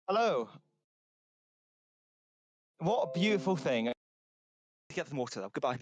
Hello. What a beautiful thing. Get some water though. Goodbye.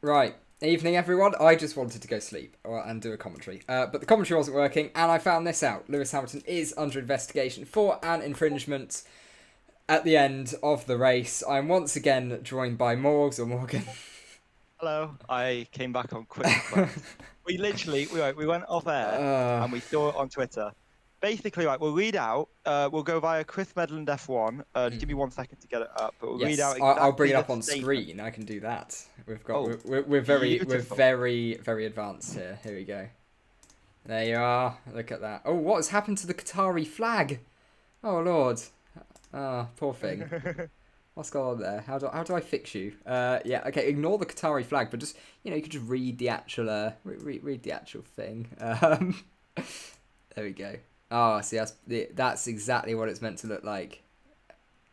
Right. Evening, everyone. I just wanted to go sleep and do a commentary. But the commentary wasn't working, and I found this out. Lewis Hamilton is under investigation for an infringement at the end of the race. I'm once again joined by Morgs or Morgan. Hello. I came back on quick request. we went off air and we saw it on Twitter. Basically, right, we'll read out. We'll go via Chris Medland F1. Just give me 1 second to get it up. But we'll read out exactly I'll bring it up on statement. screen. I can do that. We've got we're very advanced here. Here we go. There you are. Look at that. Oh, what has happened to the Qatari flag? Oh Lord. Poor thing. What's going on there? How do I fix you? Yeah, okay. Ignore the Qatari flag, but just you could just read the actual read the actual thing. There we go. Oh, see, that's exactly what it's meant to look like.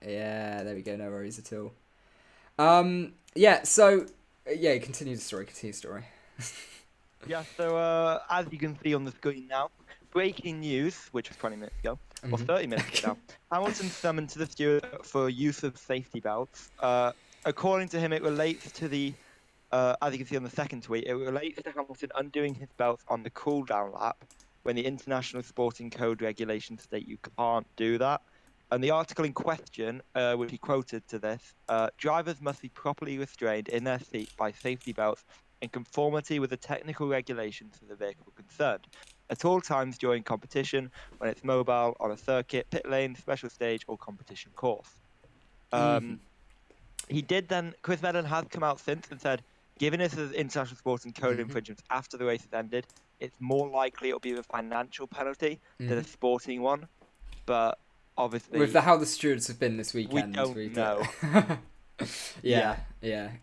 Yeah, there we go. No worries at all. Yeah. So yeah, continue the story. Yeah. So as you can see on the screen now, breaking news, which was 20 minutes ago, or 30 minutes ago now. Hamilton summoned to the steward for use of safety belts. According to him, it relates to the, as you can see on the second tweet, it relates to Hamilton undoing his belts on the cool-down lap when the International Sporting Code regulations state you can't do that. And the article in question, which he quoted to this, drivers must be properly restrained in their seat by safety belts in conformity with the technical regulations for the vehicle concerned. At all times during competition, when it's mobile, on a circuit, pit lane, special stage, or competition course. He did then, Chris Medland has come out since and said, given this as international sporting code infringements after the race has ended, it's more likely it'll be a financial penalty than a sporting one. But obviously, with how the stewards have been this weekend, we don't know. Yeah.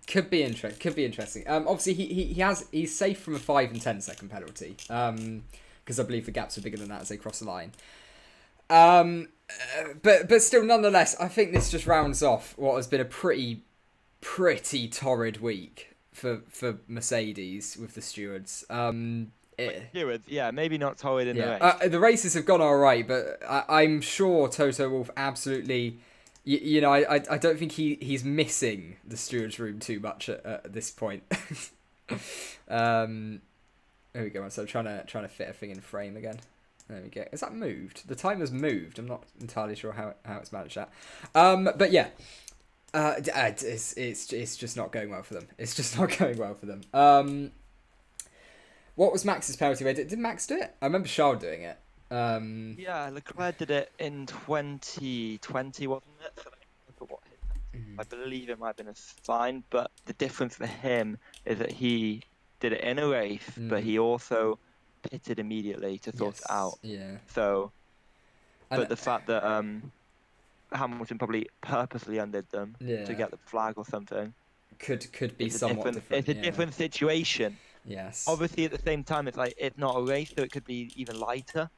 Could be interesting. Obviously he's safe from a 5 and 10 second penalty. Because I believe the gaps are bigger than that as they cross the line. But still, nonetheless, I think this just rounds off what has been a pretty torrid week for Mercedes with the stewards. Stewards, yeah, maybe not torrid in the race. The races have gone all right, but I'm sure Toto Wolff absolutely. I don't think he's missing the stewards room too much at this point. There we go. So I'm trying to fit a thing in frame again. There we go. Is that moved? The timer's moved. I'm not entirely sure how it's managed that. But yeah, it's just not going well for them. It's just not going well for them. What was Max's penalty rate? Did Max do it? I remember Charles doing it. Yeah, Leclerc did it in 2020, wasn't it? I believe it might have been a fine, but the difference for him is that he did it in a race, but he also pitted immediately to sort it out. Yeah. So, but the fact that Hamilton probably purposely undid them to get the flag or something could be somewhat different. It's a different situation. Yes. Obviously, at the same time, it's not a race, so it could be even lighter.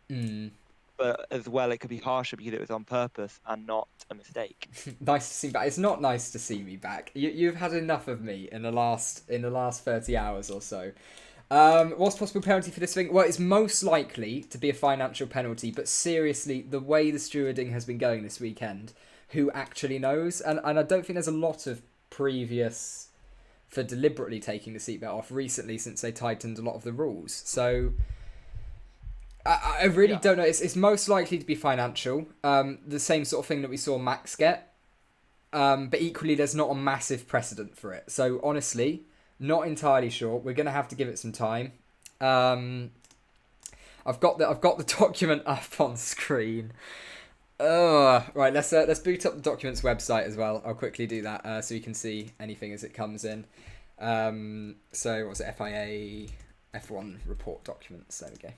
But as well, it could be harsher because it was on purpose and not a mistake. Nice to see me back. It's not nice to see me back. You've had enough of me in the last 30 hours or so. What's possible penalty for this thing? Well, it's most likely to be a financial penalty, but seriously, the way the stewarding has been going this weekend, who actually knows? And I don't think there's a lot of previous for deliberately taking the seatbelt off recently since they tightened a lot of the rules. So I really don't know. It's most likely to be financial. The same sort of thing that we saw Max get. But equally, there's not a massive precedent for it. So honestly, not entirely sure. We're gonna have to give it some time. I've got the document up on screen. Right, let's boot up the documents website as well. I'll quickly do that so you can see anything as it comes in. So what's it? FIA F1 report documents. There we go.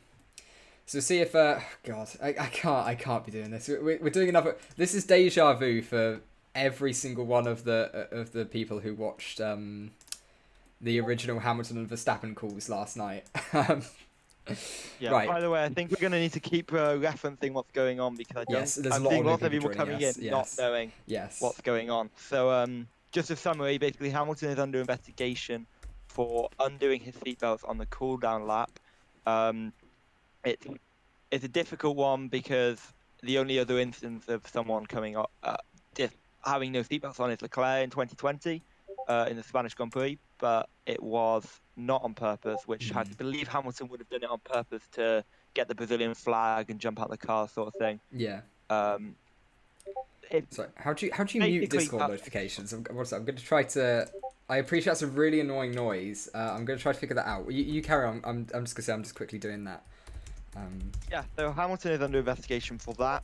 So see if God, I can't be doing this. We're doing another. This is deja vu for every single one of the people who watched the original Hamilton and Verstappen calls last night. Yeah. Right. By the way, I think we're going to need to keep referencing what's going on because I think lots of people coming in not knowing what's going on. So just a summary, basically Hamilton is under investigation for undoing his seatbelts on the cool-down lap. It's a difficult one because the only other instance of someone coming up having no seatbelts on is Leclerc in 2020 in the Spanish Grand Prix, but it was not on purpose, which I believe Hamilton would have done it on purpose to get the Brazilian flag and jump out the car, sort of thing. Yeah. So how do you mute Discord notifications? I'm going to try to. I appreciate that's a really annoying noise. I'm going to try to figure that out. You carry on. I'm just going to say I'm just quickly doing that. Yeah. So Hamilton is under investigation for that.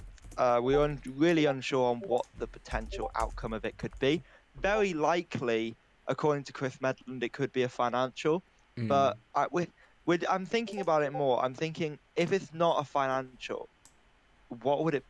We're really unsure on what the potential outcome of it could be. Very likely, according to Chris Medland, it could be a financial. But I'm thinking about it more. I'm thinking if it's not a financial, what would it?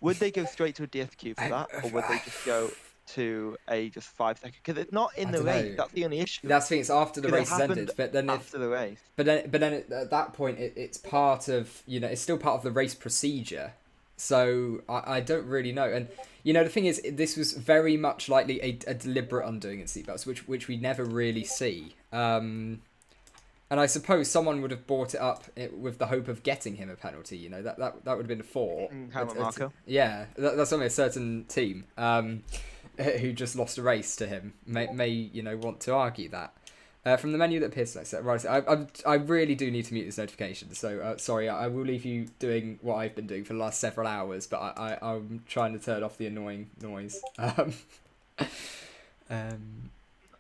Would they go straight to a DSQ for that, or would they just go to a just 5 second? Because it's not in the race. That's the only issue. That's the thing. It's after the race has ended. But then after the race. But then at that point, it's part of it's still part of the race procedure. So I don't really know. And the thing is, this was very much likely a deliberate undoing in seatbelts, which we never really see. And I suppose someone would have bought it up with the hope of getting him a penalty. That would have been a thought. Marco. Yeah, that's only a certain team who just lost a race to him may want to argue that. From the menu that appears to right, I really do need to mute this notification. So sorry, I will leave you doing what I've been doing for the last several hours, but I'm trying to turn off the annoying noise.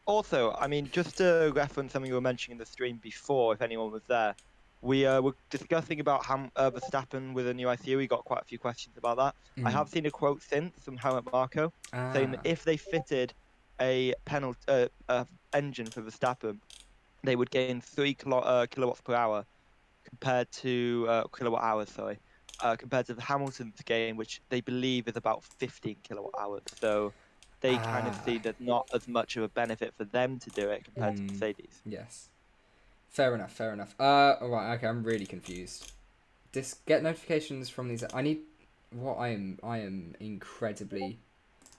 Also, I mean, just to reference something you were mentioning in the stream before, if anyone was there, we were discussing about Verstappen with a new ICU. We got quite a few questions about that. I have seen a quote since from Helmut Marko saying that if they fitted a engine for Verstappen, they would gain 3 kilowatts per hour compared to kilowatt hours, compared to the Hamilton's gain, which they believe is about 15 kilowatt hours. So they kind of see that not as much of a benefit for them to do it compared to Mercedes. Yes. Fair enough. All right. Okay, I'm really confused. Get notifications from these. I am incredibly.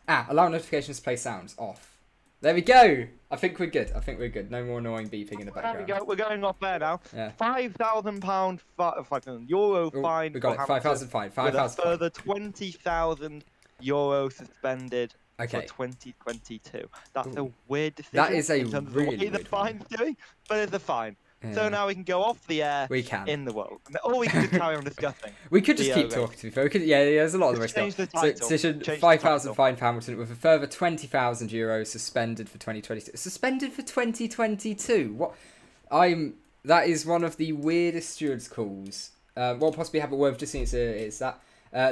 Allow notifications to play sounds off. There we go. I think we're good. No more annoying beeping in the background. There we go. We're going off there now. Yeah. €5,000 fine. We got it. 5,000 fine. 5,000. Further €20,000 suspended. Okay. For 2022. That's a weird decision. That is a really weird the fine's doing, but it's a fine. Yeah. So now we can go off the air. We can. In the world, or we can just carry on discussing. We could just keep talking to you. There's a lot of the race. Change the title. So decision: 5,000 fine for Hamilton with a further €20,000 suspended for 2022. Suspended for 2022. What? That is one of the weirdest stewards calls. What possibly happened? Well, we've just seen it's that.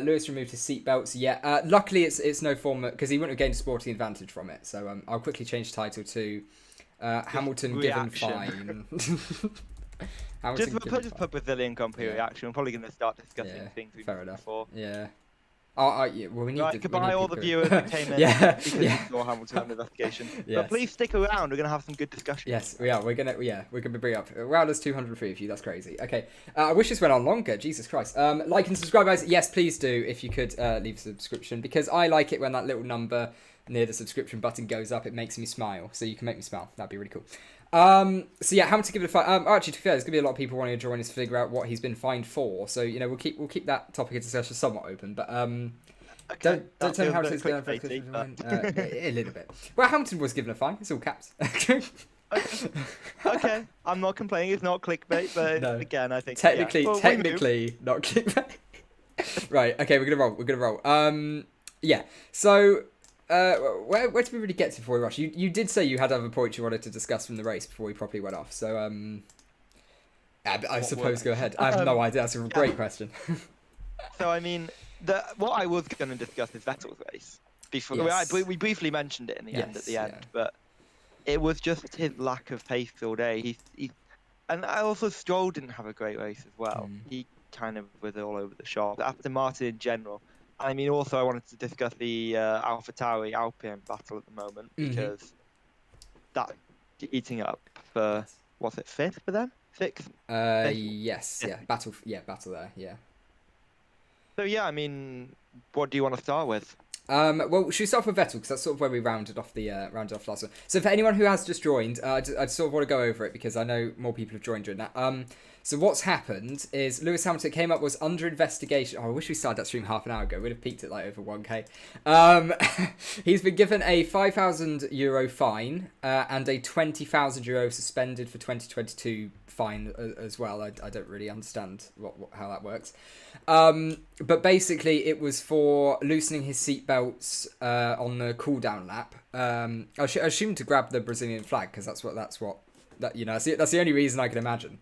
Lewis removed his seatbelts. Yeah. Luckily, it's no form because he wouldn't have gained a sporting advantage from it. So I'll quickly change the title to Hamilton given fine. Just put Brazilian GP reaction. We're probably going to start discussing things we've done before. Yeah. Well, we need goodbye, all the viewers that came in because we saw Hamilton on investigation. Yes. But please stick around. We're going to have some good discussion. Yes, we are. We're going to bring up. Wow, there's 203 of you. That's crazy. Okay. I wish this went on longer. Jesus Christ. Like and subscribe, guys. Yes, please do. If you could leave a subscription, because I like it when that little number near the subscription button goes up. It makes me smile. So you can make me smile. That'd be really cool. So yeah, Hamilton give it a five. Actually, to be fair, there's gonna be a lot of people wanting to join us to figure out what he's been fined for. So we'll keep that topic of discussion somewhat open. But okay, don't tell me Hamilton's going for a little bit. Well, Hamilton was given a fine. It's all caps. Okay, I'm not complaining. It's not clickbait, but No. again, I think technically not clickbait. Right. Okay, we're gonna roll. Yeah. So, where did we really get to before we rush? You did say you had other points you wanted to discuss from the race before we properly went off. So, I suppose go ahead. I have no idea. That's a great question. So, I mean, what I was going to discuss is Vettel's race. Before we briefly mentioned it in the end, but it was just his lack of pace all day. And also Stroll didn't have a great race as well. He kind of was all over the shop. Aston Martin in general. I mean, also I wanted to discuss the AlphaTauri Alpine battle at the moment because that's eating up for was it fifth for them? Sixth? Yes, yeah, battle there, yeah. So yeah, I mean, what do you want to start with? Well, should we start with Vettel because that's sort of where we rounded off last one. So for anyone who has just joined, I sort of want to go over it because I know more people have joined during that. So what's happened is Lewis Hamilton came up was under investigation. Oh, I wish we started that stream half an hour ago. We'd have peaked at like over 1k. He's been given a €5,000 fine and a €20,000 suspended for 2022 fine as well. I don't really understand how that works. But basically it was for loosening his seatbelts on the cool down lap. I assume to grab the Brazilian flag because that's the only reason I can imagine.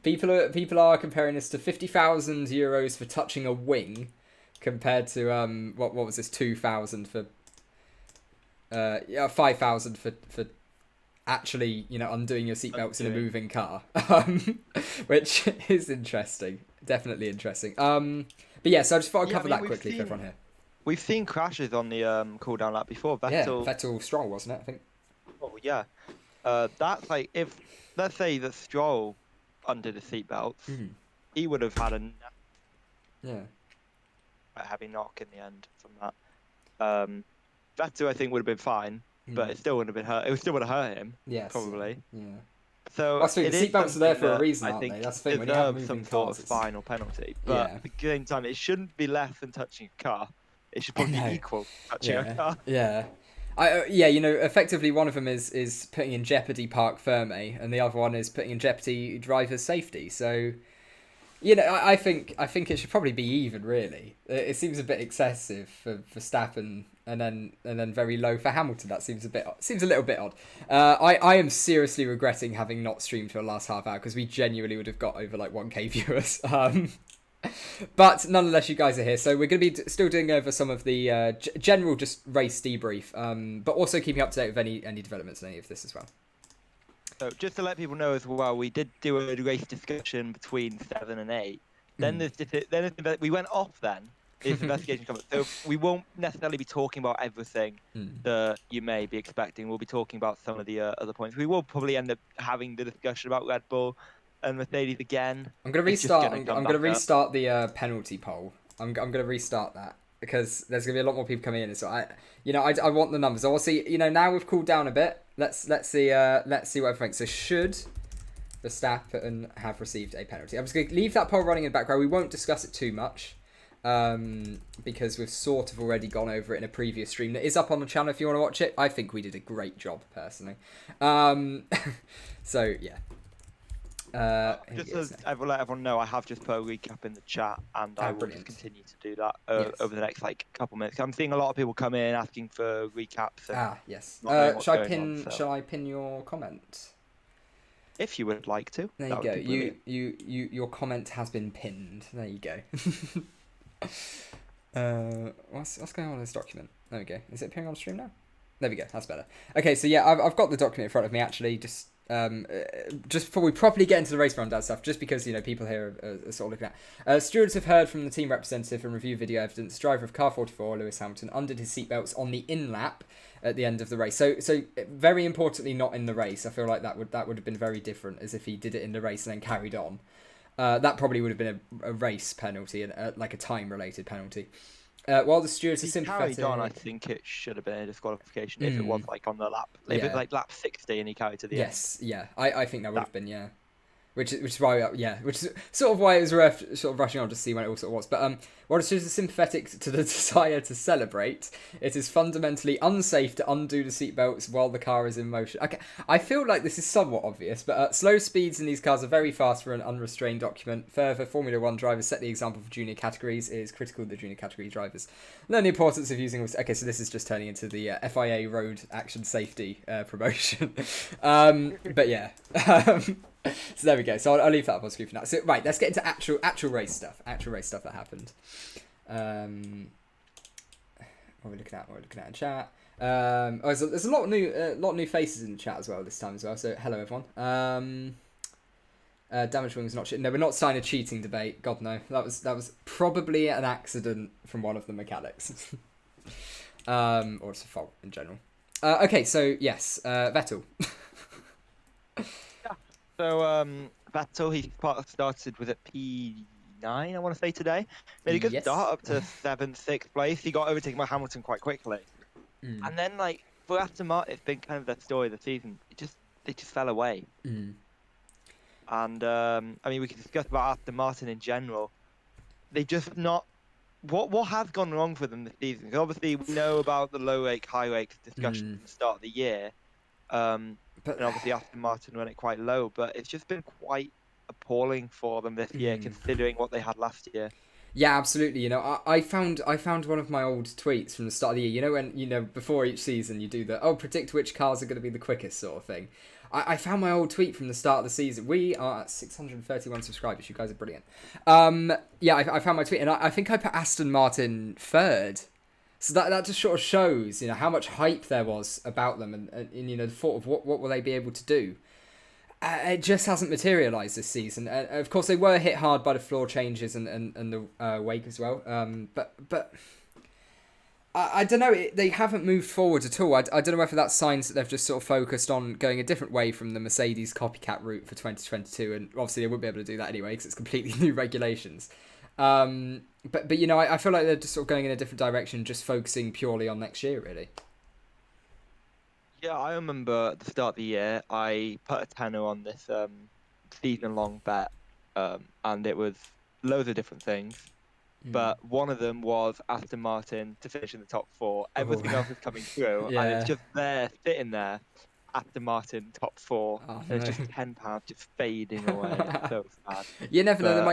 People are comparing this to €50,000 for touching a wing compared to what was this 2,000 for 5,000 for actually undoing your seatbelts in a moving car, which is interesting, definitely interesting. But yeah, so I just thought I'd cover that quickly for everyone here. We've seen crashes on the cool down lap before. Vettel Stroll, wasn't it? I think. Oh yeah. That's like if let's say that Stroll undid the seatbelts, he would have had a heavy knock in the end from that. Vettel I think would have been fine, but it still wouldn't have been hurt. It still would have hurt him. Yes, probably. Yeah. So I think the seatbelts are there for a reason, aren't they? That's the thing. When you have some sort of fine or penalty, but at the same time, it shouldn't be less than touching a car. It should probably be equal touching a car. Yeah. Effectively one of them is putting in jeopardy Parc Ferme, and the other one is putting in jeopardy driver's safety. So, I think it should probably be even. Really, it seems a bit excessive for Verstappen, and then very low for Hamilton. That seems a little bit odd. I am seriously regretting having not streamed for the last half hour because we genuinely would have got over like 1k viewers. But nonetheless, you guys are here, so we're going to be still doing over some of the general just race debrief, but also keeping up to date with any developments in any of this as well. So just to let people know as well, we did do a race discussion between 7 and 8. Then we went off then. This investigation comes up. So we won't necessarily be talking about everything that you may be expecting. We'll be talking about some of the other points. We will probably end up having the discussion about Red Bull and Mercedes again. I'm going to restart the penalty poll. I'm going to restart that because there's going to be a lot more people coming in. So I want the numbers. I want to see. Now we've cooled down a bit. Let's see what everyone thinks. So should Verstappen have received a penalty? I'm just going to leave that poll running in the background. We won't discuss it too much because we've sort of already gone over it in a previous stream that is up on the channel if you want to watch it. I think we did a great job personally. So yeah. Just as I will let everyone know, I have just put a recap in the chat, and I will just continue to do that over the next couple minutes. I'm seeing a lot of people come in asking for recaps. Yes. Shall I pin your comment? If you would like to. There you go. Your comment has been pinned. There you go. What's going on in this document? There we go. Is it appearing on stream now? There we go. That's better. Okay, so yeah, I've got the document in front of me actually. Just before we properly get into the race rundown stuff, just because people here are sort of looking at stewards have heard from the team representative and review video evidence. Driver of car 44 Lewis Hamilton undid his seatbelts on the in lap at the end of the race. So very importantly, not in the race. I feel like that would have been very different as if he did it in the race and then carried on. That probably would have been a race penalty and like a time related penalty. While the stewards are sympathetic, carried on, I think it should have been a disqualification if it was like on the lap. If it was like lap 60 and he carried to the end. Yes, yeah, I think that would have been, which is why, which is sort of why it was worth sort of rushing on to see when it all sort of was. But While it is sympathetic to the desire to celebrate, it is fundamentally unsafe to undo the seatbelts while the car is in motion. Okay, I feel like this is somewhat obvious, but slow speeds in these cars are very fast for an unrestrained document. Further, Formula 1 drivers set the example for junior categories. It is critical that junior category drivers learn the importance of using... Okay, so this is just turning into the FIA road action safety promotion. But yeah. So there we go. So I'll leave that up on screen for now. So right, let's get into actual race stuff. Actual race stuff that happened. What are we looking at? What are we looking at in chat? There's a lot of new faces in the chat as well this time as well. So hello everyone. Damage wings not shit. No, we're not starting a cheating debate. God no, that was probably an accident from one of the mechanics, or it's a fault in general. Okay, so yes, Vettel. So Vettel, he started with a P9, I want to say today. Made a good start up to 7th, 6th place. He got overtaken by Hamilton quite quickly. And then, like, for Aston Martin, it's been kind of the story of the season. They just fell away. And, I mean, we can discuss about Aston Martin in general. They just not... What has gone wrong for them this season? Because obviously we know about the low rake, high rake discussion at the start of the year. And obviously Aston Martin run it quite low, but it's just been quite appalling for them this year, considering what they had last year. Yeah, absolutely. You know, I found one of my old tweets from the start of the year. You know, when before each season you do the predict which cars are going to be the quickest sort of thing. I found my old tweet from the start of the season. We are at 631 subscribers. You guys are brilliant. Yeah, I found my tweet, and I think I put Aston Martin third. So that just sort of shows, you know, how much hype there was about them, and you know, the thought of what will they be able to do. It just hasn't materialised this season. Of course, they were hit hard by the floor changes and the wake as well. But I don't know. They haven't moved forward at all. I don't know whether that signs that they've just sort of focused on going a different way from the Mercedes copycat route for 2022, and obviously they wouldn't be able to do that anyway because it's completely new regulations. But you know, I feel like they're just sort of going in a different direction, just focusing purely on next year, really. Yeah, I remember at the start of the year, I put a tenner on this season-long bet, and it was loads of different things. But one of them was Aston Martin to finish in the top 4. Everything else is coming through, and it's just there, sitting there. Aston Martin top 4, and it's just £10 just fading away. It's so sad. You never know. They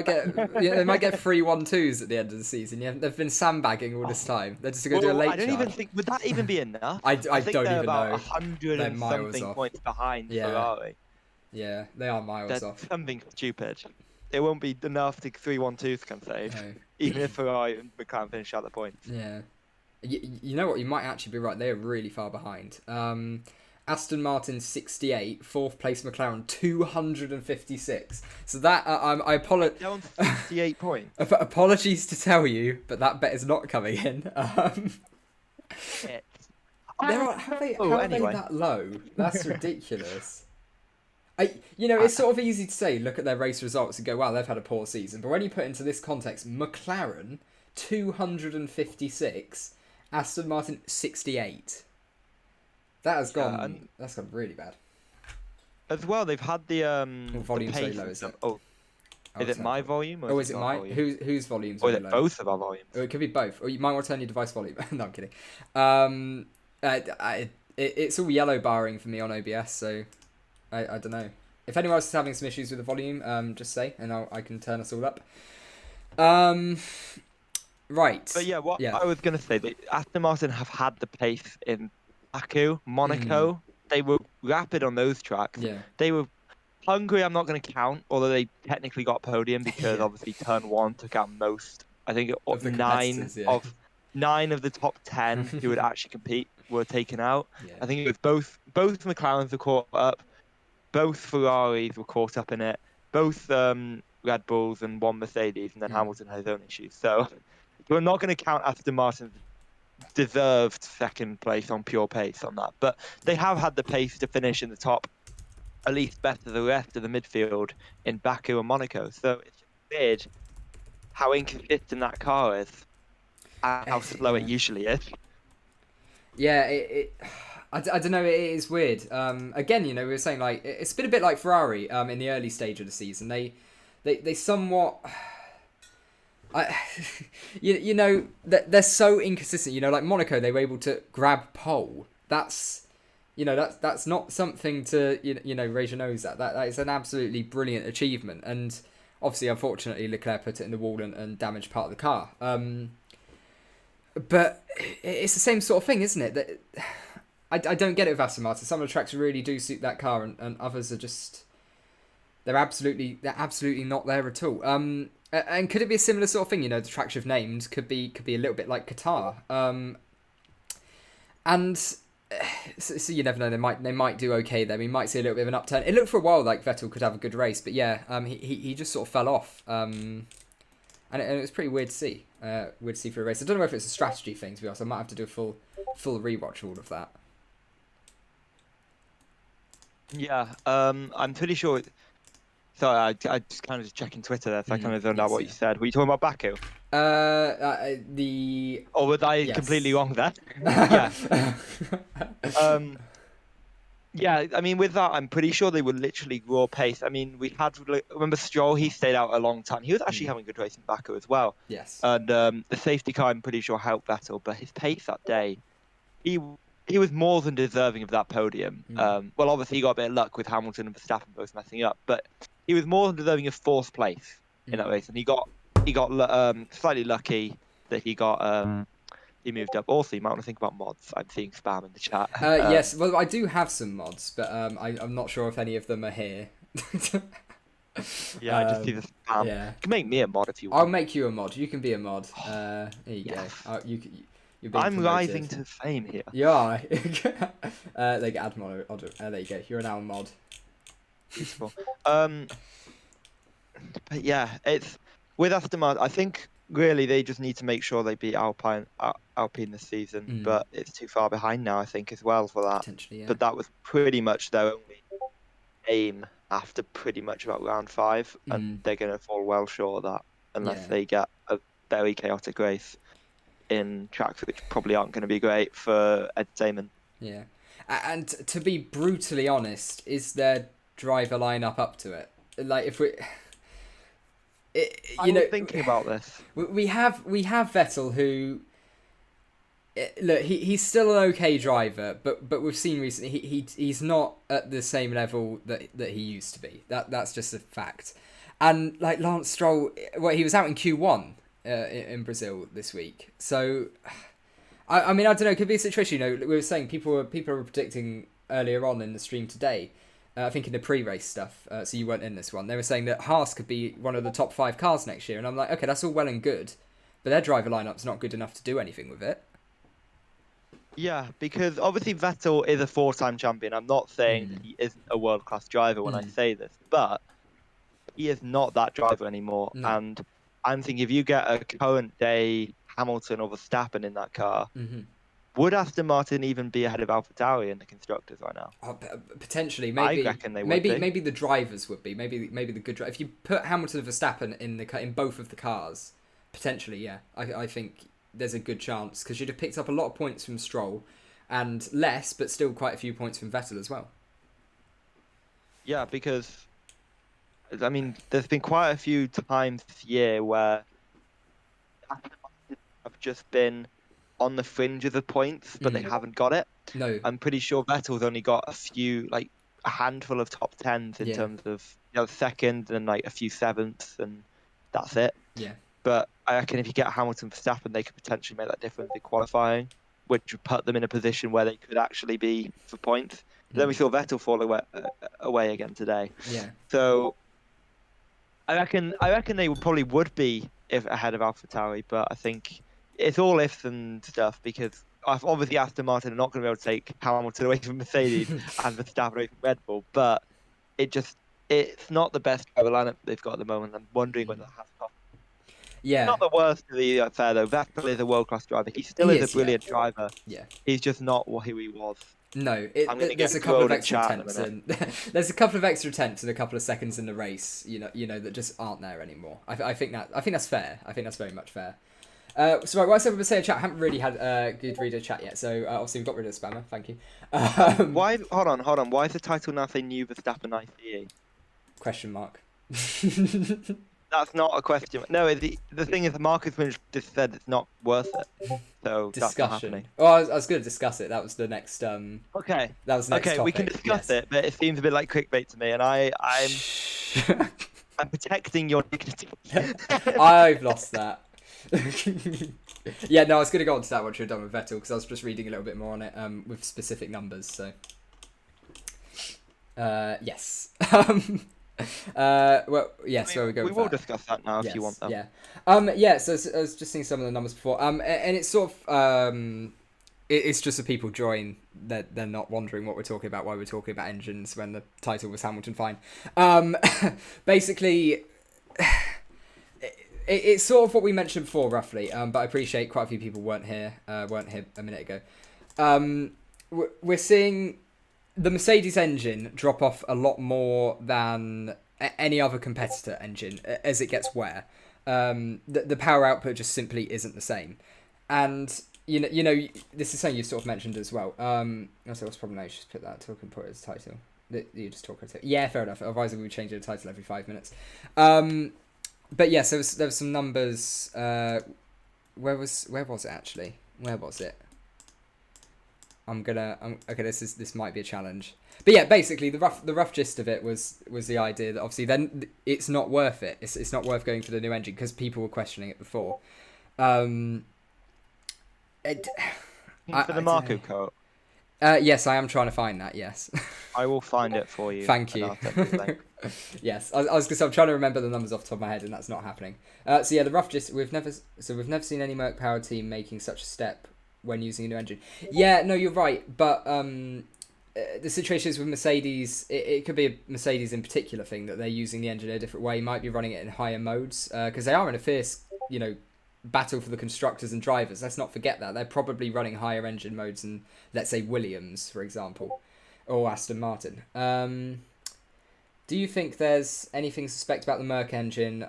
might get 3-1-2s at the end of the season. Yeah, they've been sandbagging all this time. They're just going to do a late. I don't even think would that even be enough. I think don't they're even about know. 100 and something off. Points behind Ferrari. Yeah, they are miles off. Something stupid. It won't be enough to 3-1-2s can save. No. Even if Ferrari and McLaren finish out the points. Yeah. You know what? You might actually be right. They are really far behind. Aston Martin 68, 4th place McLaren 256. So that I apologize. Down 68 points. Apologies to tell you, but that bet is not coming in. How are they that low? That's ridiculous. It's sort of easy to say, look at their race results and go, wow, they've had a poor season. But when you put it into this context, McLaren 256, Aston Martin 68. That has gone. That's gone really bad. As well, they've had the volume's the very low, is it? Is it my volume? Or is it my volume? Whose volume's or is really it low? Both of our volumes? Or it could be both. Or you might want to turn your device volume. No, I'm kidding. It's all yellow barring for me on OBS, so I don't know. If anyone else is having some issues with the volume, just say, and I can turn us all up. Right. But yeah, I was going to say, that Aston Martin have had the pace in Baku, Monaco. They were rapid on those tracks. Yeah. They were Hungary. I'm not going to count, although they technically got podium because obviously turn 1 took out most. I think nine of the top 10 who would actually compete were taken out. Yeah. I think it was both McLarens were caught up, both Ferraris were caught up in it, both Red Bulls and one Mercedes, and then Hamilton had his own issues. So we're not going to count Aston Martin's deserved second place on pure pace on that, but they have had the pace to finish in the top, at least better than the rest of the midfield in Baku and Monaco. So it's just weird how inconsistent that car is and how slow it usually is. Yeah, I don't know, it is weird. Again, you know, we were saying, like, it's been a bit like Ferrari in the early stage of the season. They somewhat... You know, they're so inconsistent. You know, like Monaco, they were able to grab pole. That's not something to raise your nose at. That is an absolutely brilliant achievement. And obviously, unfortunately, Leclerc put it in the wall and damaged part of the car. But it's the same sort of thing, isn't it? That I don't get it with Aston Martin. Some of the tracks really do suit that car, and others are just they're absolutely not there at all. And could it be a similar sort of thing? You know, the tracks you've named could be a little bit like Qatar. And so you never know. They might do okay there. We might see a little bit of an upturn. It looked for a while like Vettel could have a good race, but yeah, he just sort of fell off. And it was pretty weird to see. Weird to see for a race. I don't know if it's a strategy thing, to be honest. I might have to do a full rewatch of all of that. Yeah, I'm pretty sure. Sorry, I just kind of just checking Twitter there, so I kind of zoned out what you said. Were you talking about Baku? Or was I completely wrong there? Yeah. Yeah, I mean, with that, I'm pretty sure they were literally raw pace. I mean, remember Stroll, he stayed out a long time. He was actually having a good race in Baku as well. Yes. And the safety car, I'm pretty sure, helped Vettel, but his pace that day, he was more than deserving of that podium. Well, obviously, he got a bit of luck with Hamilton and Verstappen both messing up, but he was more than deserving of fourth place in that race, and he got slightly lucky that he moved up. Also, you might want to think about mods. I'm seeing spam in the chat. Yes, well, I do have some mods, but I'm not sure if any of them are here. Yeah, I just see the spam. Yeah. You can make me a mod if you want. I'll make you a mod. You can be a mod. There you go. I'm rising to fame here. Yeah. They get add mod. There you go. You're now a mod. Beautiful. But yeah, it's with Aston Martin. I think really they just need to make sure they beat Alpine this season, but it's too far behind now. I think as well for that. Potentially, yeah. But that was pretty much their only aim after pretty much about round 5, and they're going to fall well short of that unless they get a very chaotic race in tracks which probably aren't going to be great for entertainment. Yeah, and to be brutally honest, is their driver lineup up to it? Like if we, I'm thinking about this. We have Vettel who, look, he's still an okay driver, but we've seen recently he's not at the same level that he used to be. That's just a fact. And like Lance Stroll, well, he was out in Q1 in Brazil this week. So, I mean, I don't know. It could be a situation. You know, we were saying people were predicting earlier on in the stream today. I think in the pre-race stuff. So you weren't in this one. They were saying that Haas could be one of the top 5 cars next year, and I'm like, okay, that's all well and good, but their driver lineup's not good enough to do anything with it. Yeah, because obviously Vettel is a 4-time champion. I'm not saying he isn't a world-class driver when I say this, but he is not that driver anymore. No. And I'm thinking if you get a current day Hamilton or Verstappen in that car, would Aston Martin even be ahead of AlphaTauri in the constructors right now? Potentially, maybe. I reckon they would be. Maybe the drivers would be. Maybe the good driver. If you put Hamilton and Verstappen in both of the cars, potentially, yeah. I think there's a good chance because you'd have picked up a lot of points from Stroll, and less, but still quite a few points from Vettel as well. Yeah, because I mean, there's been quite a few times this year where Aston Martin have just been on the fringe of the points, but they haven't got it. No. I'm pretty sure Vettel's only got a handful of top 10s in terms of second and like a few 7ths, and that's it. Yeah. But I reckon if you get Hamilton Verstappen, they could potentially make that difference in qualifying, which would put them in a position where they could actually be for points. Then we saw Vettel fall away again today. Yeah. So I reckon they probably would be ahead of AlphaTauri, but I think it's all ifs and stuff because obviously Aston Martin are not going to be able to take Hamilton away from Mercedes and Verstappen away from Red Bull, but it's not the best driver lineup they've got at the moment. I'm wondering whether that has cost. Yeah. Not the worst to be fair though. Vettel is a world-class driver. He still is a brilliant driver. Yeah. He's just not who he was. No, there's a couple of extra attempts and there's a couple of extra attempts and a couple of seconds in the race, you know that just aren't there anymore. I think that's fair. I think that's very much fair. So right, whilst everyone say a chat, I haven't really had a good reader chat yet. So obviously we've got rid of the spammer. Thank you. Why? Hold on. Why is the title now say New Verstappen ICE? Question mark. That's not a question. No, the thing is, Marcus Winch just said it's not worth it. So that's not happening. Well, I was going to discuss it. That was the next. Okay. That was the next topic. We can discuss it, but it seems a bit like clickbait to me, and I'm protecting your dignity. I've lost that. Yeah, no, I was going to go on to that once you're done with Vettel because I was just reading a little bit more on it with specific numbers. So, yes. Well, yes, where we go. We will discuss that now if you want that. Yeah. Yeah. So I was just seeing some of the numbers before. And it's sort of it's just that people join. They're not wondering what we're talking about. Why we're talking about engines when the title was Hamilton fine. Basically, it's sort of what we mentioned before, roughly. But I appreciate quite a few people weren't here a minute ago. We're seeing the Mercedes engine drop off a lot more than any other competitor engine as it gets wear. The power output just simply isn't the same. And, you know, this is something you sort of mentioned as well. Also, what's the problem now? You should put that talking point as title. You just talk about it. Yeah, fair enough. Otherwise, we would change the title every 5 minutes. But yes, there was some numbers. Where was it actually? Where was it? Okay. This might be a challenge, but yeah, basically the rough gist of it was the idea that obviously then it's not worth it. It's not worth going for the new engine because people were questioning it before. For the Marco quote. Yes, I am trying to find that. Yes, I will find it for you. Thank you. Yes, I'm trying to remember the numbers off the top of my head, and that's not happening. So yeah, the rough gist we've never seen any Merc powered team making such a step when using a new engine. Yeah, no, you're right, but the situation is with Mercedes, it could be a Mercedes in particular thing that they're using the engine in a different way, might be running it in higher modes, because they are in a fierce, battle for the constructors and drivers. Let's not forget that. They're probably running higher engine modes than, let's say, Williams, for example, or Aston Martin. Do you think there's anything suspect about the Merc engine?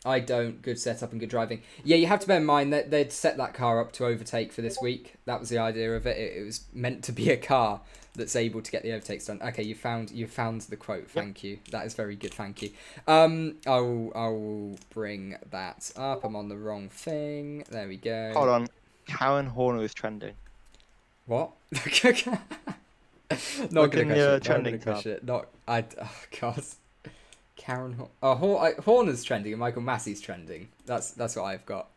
I don't. Good setup and good driving. Yeah, you have to bear in mind that they'd set that car up to overtake for this week. That was the idea of it. It was meant to be a car that's able to get the overtakes done. Okay, you found the quote. Thank you. That is very good. Thank you. I will bring that up. I'm on the wrong thing. There we go. Hold on. Karen Horner is trending. What? Not going to trending tab. Oh god. Karen Horner's trending and Michael Massey's trending. That's what I've got.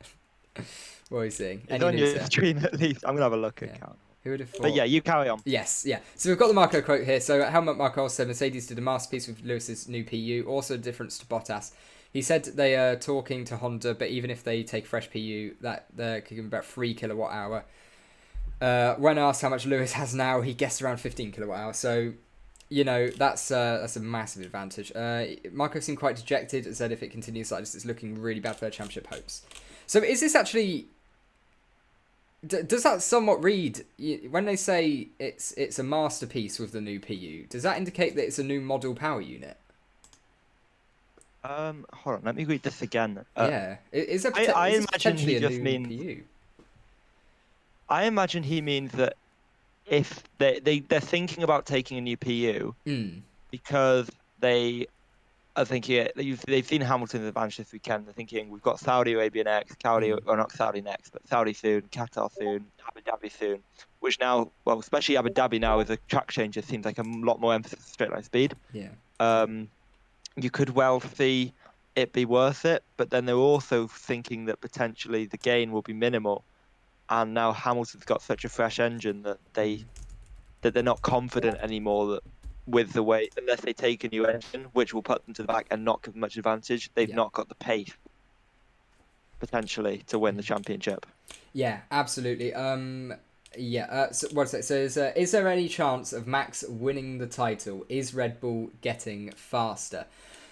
What are you seeing? It's on your screen at least. I'm gonna have a look at Karen. Who would have thought? But yeah, you carry on. Yes, yeah. So we've got the Marco quote here. So Helmut Marko said Mercedes did a masterpiece with Lewis's new PU. Also a difference to Bottas. He said they are talking to Honda, but even if they take fresh PU, that they're giving about 3 kilowatt hour. When asked how much Lewis has now, he guessed around 15 kilowatt hour. So, that's a massive advantage. Marco seemed quite dejected and said if it continues like this, it's looking really bad for their championship hopes. So is this actually... does that somewhat read... When they say it's a masterpiece with the new PU, does that indicate that it's a new model power unit? Hold on, let me read this again. Yeah. I imagine he just means... PU? I imagine he means that if they're thinking about taking a new PU because they are thinking they've seen Hamilton's advantage this weekend. They're thinking we've got Saudi Arabia next, or not Saudi next, but Saudi soon, Qatar soon, Abu Dhabi soon. Which now, well, especially Abu Dhabi now with a track change, it seems like a lot more emphasis on straight line speed. Yeah. You could well see it be worth it, but then they're also thinking that potentially the gain will be minimal. And now Hamilton's got such a fresh engine that they're not confident anymore that with the way, unless they take a new engine, which will put them to the back and not give them much advantage, they've not got the pace potentially to win the championship. Yeah, absolutely. So what's it? So is there any chance of Max winning the title? Is Red Bull getting faster?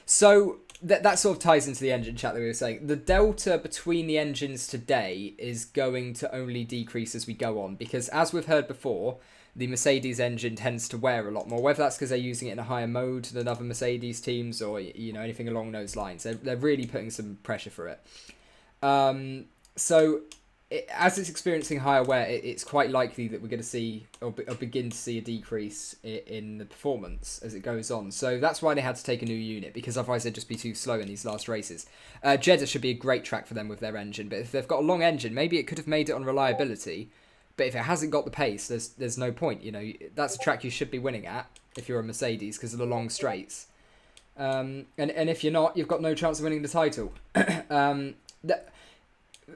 So that sort of ties into the engine chat that we were saying. The delta between the engines today is going to only decrease as we go on because, as we've heard before, the Mercedes engine tends to wear a lot more. Whether that's because they're using it in a higher mode than other Mercedes teams or anything along those lines, they're really putting some pressure for it. So as it's experiencing higher wear, it's quite likely that we're going to see or begin to see a decrease in the performance as it goes on. So that's why they had to take a new unit, because otherwise they'd just be too slow in these last races. Jeddah should be a great track for them with their engine, but if they've got a long engine, maybe it could have made it on reliability. But if it hasn't got the pace, there's no point. That's a track you should be winning at if you're a Mercedes because of the long straights. And if you're not, you've got no chance of winning the title.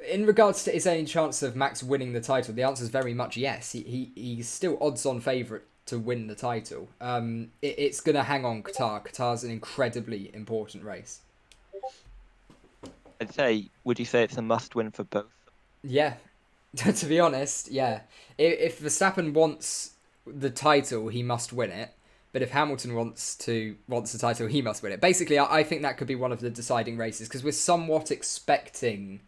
In regards to is there any chance of Max winning the title, the answer is very much yes. He's still odds-on favourite to win the title. It's going to hang on Qatar. Qatar's an incredibly important race. Would you say it's a must-win for both? Yeah, to be honest, yeah. If Verstappen wants the title, he must win it. But if Hamilton wants the title, he must win it. Basically, I think that could be one of the deciding races because we're somewhat expecting...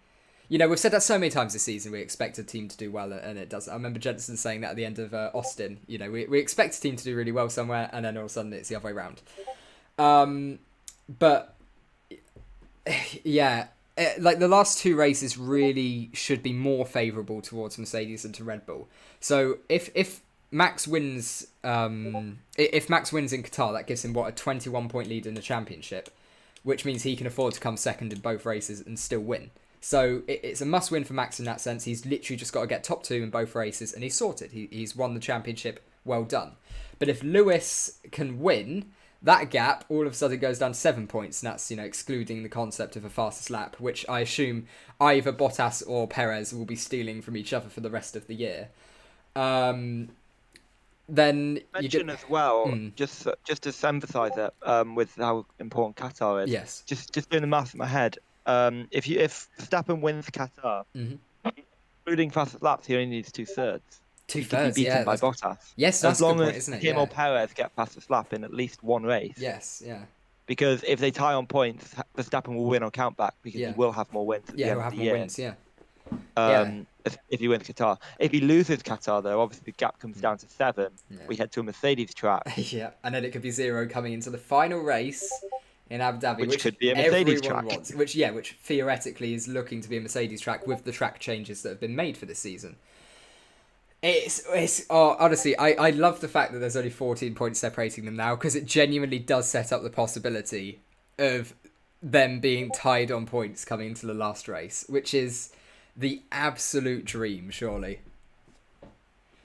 we've said that so many times this season. We expect a team to do well, and it does. I remember Jensen saying that at the end of Austin. We expect a team to do really well somewhere, and then all of a sudden it's the other way around. But yeah, like the last two races really should be more favourable towards Mercedes than to Red Bull. So if Max wins, if Max wins in Qatar, that gives him a 21-point lead in the championship, which means he can afford to come second in both races and still win. So it's a must-win for Max in that sense. He's literally just got to get top 2 in both races, and he's sorted. He's won the championship. Well done. But if Lewis can win, that gap all of a sudden goes down to 7 points, and that's excluding the concept of a fastest lap, which I assume either Bottas or Perez will be stealing from each other for the rest of the year. Then mention as well, just to emphasise it, with how important Qatar is. Yes. Just doing the math in my head. If Verstappen wins Qatar, including fastest laps, he only needs 2/3. 2/3, beaten by Bottas. Yes, that's as long a good point, as isn't it? him or Perez get fastest lap in at least one race. Yes, yeah. Because if they tie on points, Verstappen will win on countback because he will have more wins at the end of the year. Wins, yeah. If he wins Qatar. If he loses Qatar, though, obviously the gap comes down to 7. Yeah. We head to a Mercedes track. Yeah, and then it could be 0 coming into the final race in Abu Dhabi, which could be a Mercedes track. Wants, which theoretically is looking to be a Mercedes track with the track changes that have been made for this season. Honestly, I love the fact that there's only 14 points separating them now, because it genuinely does set up the possibility of them being tied on points coming into the last race, which is the absolute dream, surely. I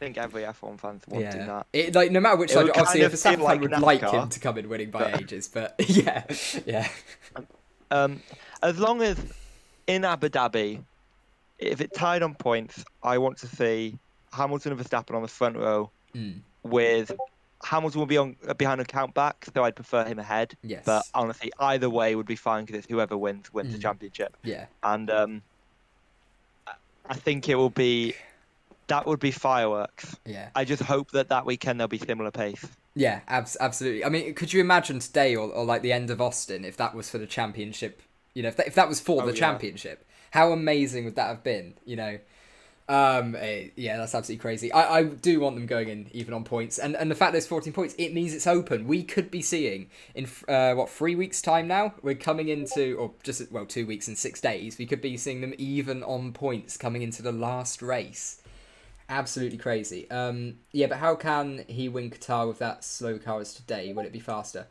think every F1 fan's wanting that. No matter which side, obviously, if a Verstappen fan would like NASCAR, him to come in winning by ages, but yeah. As long as in Abu Dhabi, if it tied on points, I want to see Hamilton and Verstappen on the front row, with Hamilton will be behind a countback, so I'd prefer him ahead. Yes. But honestly, either way would be fine because it's whoever wins the championship. Yeah. And I think that would be fireworks. Yeah. I just hope that weekend there'll be similar pace. Yeah, absolutely. I mean, could you imagine today or like the end of Austin if that was for the championship? If that was for the championship, how amazing would that have been? That's absolutely crazy. I do want them going in even on points, and the fact there's 14 points, it means it's open. We could be seeing in 3 weeks time now. We're coming into, or just 2 weeks and 6 days. We could be seeing them even on points coming into the last race. Absolutely crazy. But how can he win Qatar with that slow car as today? Will it be faster?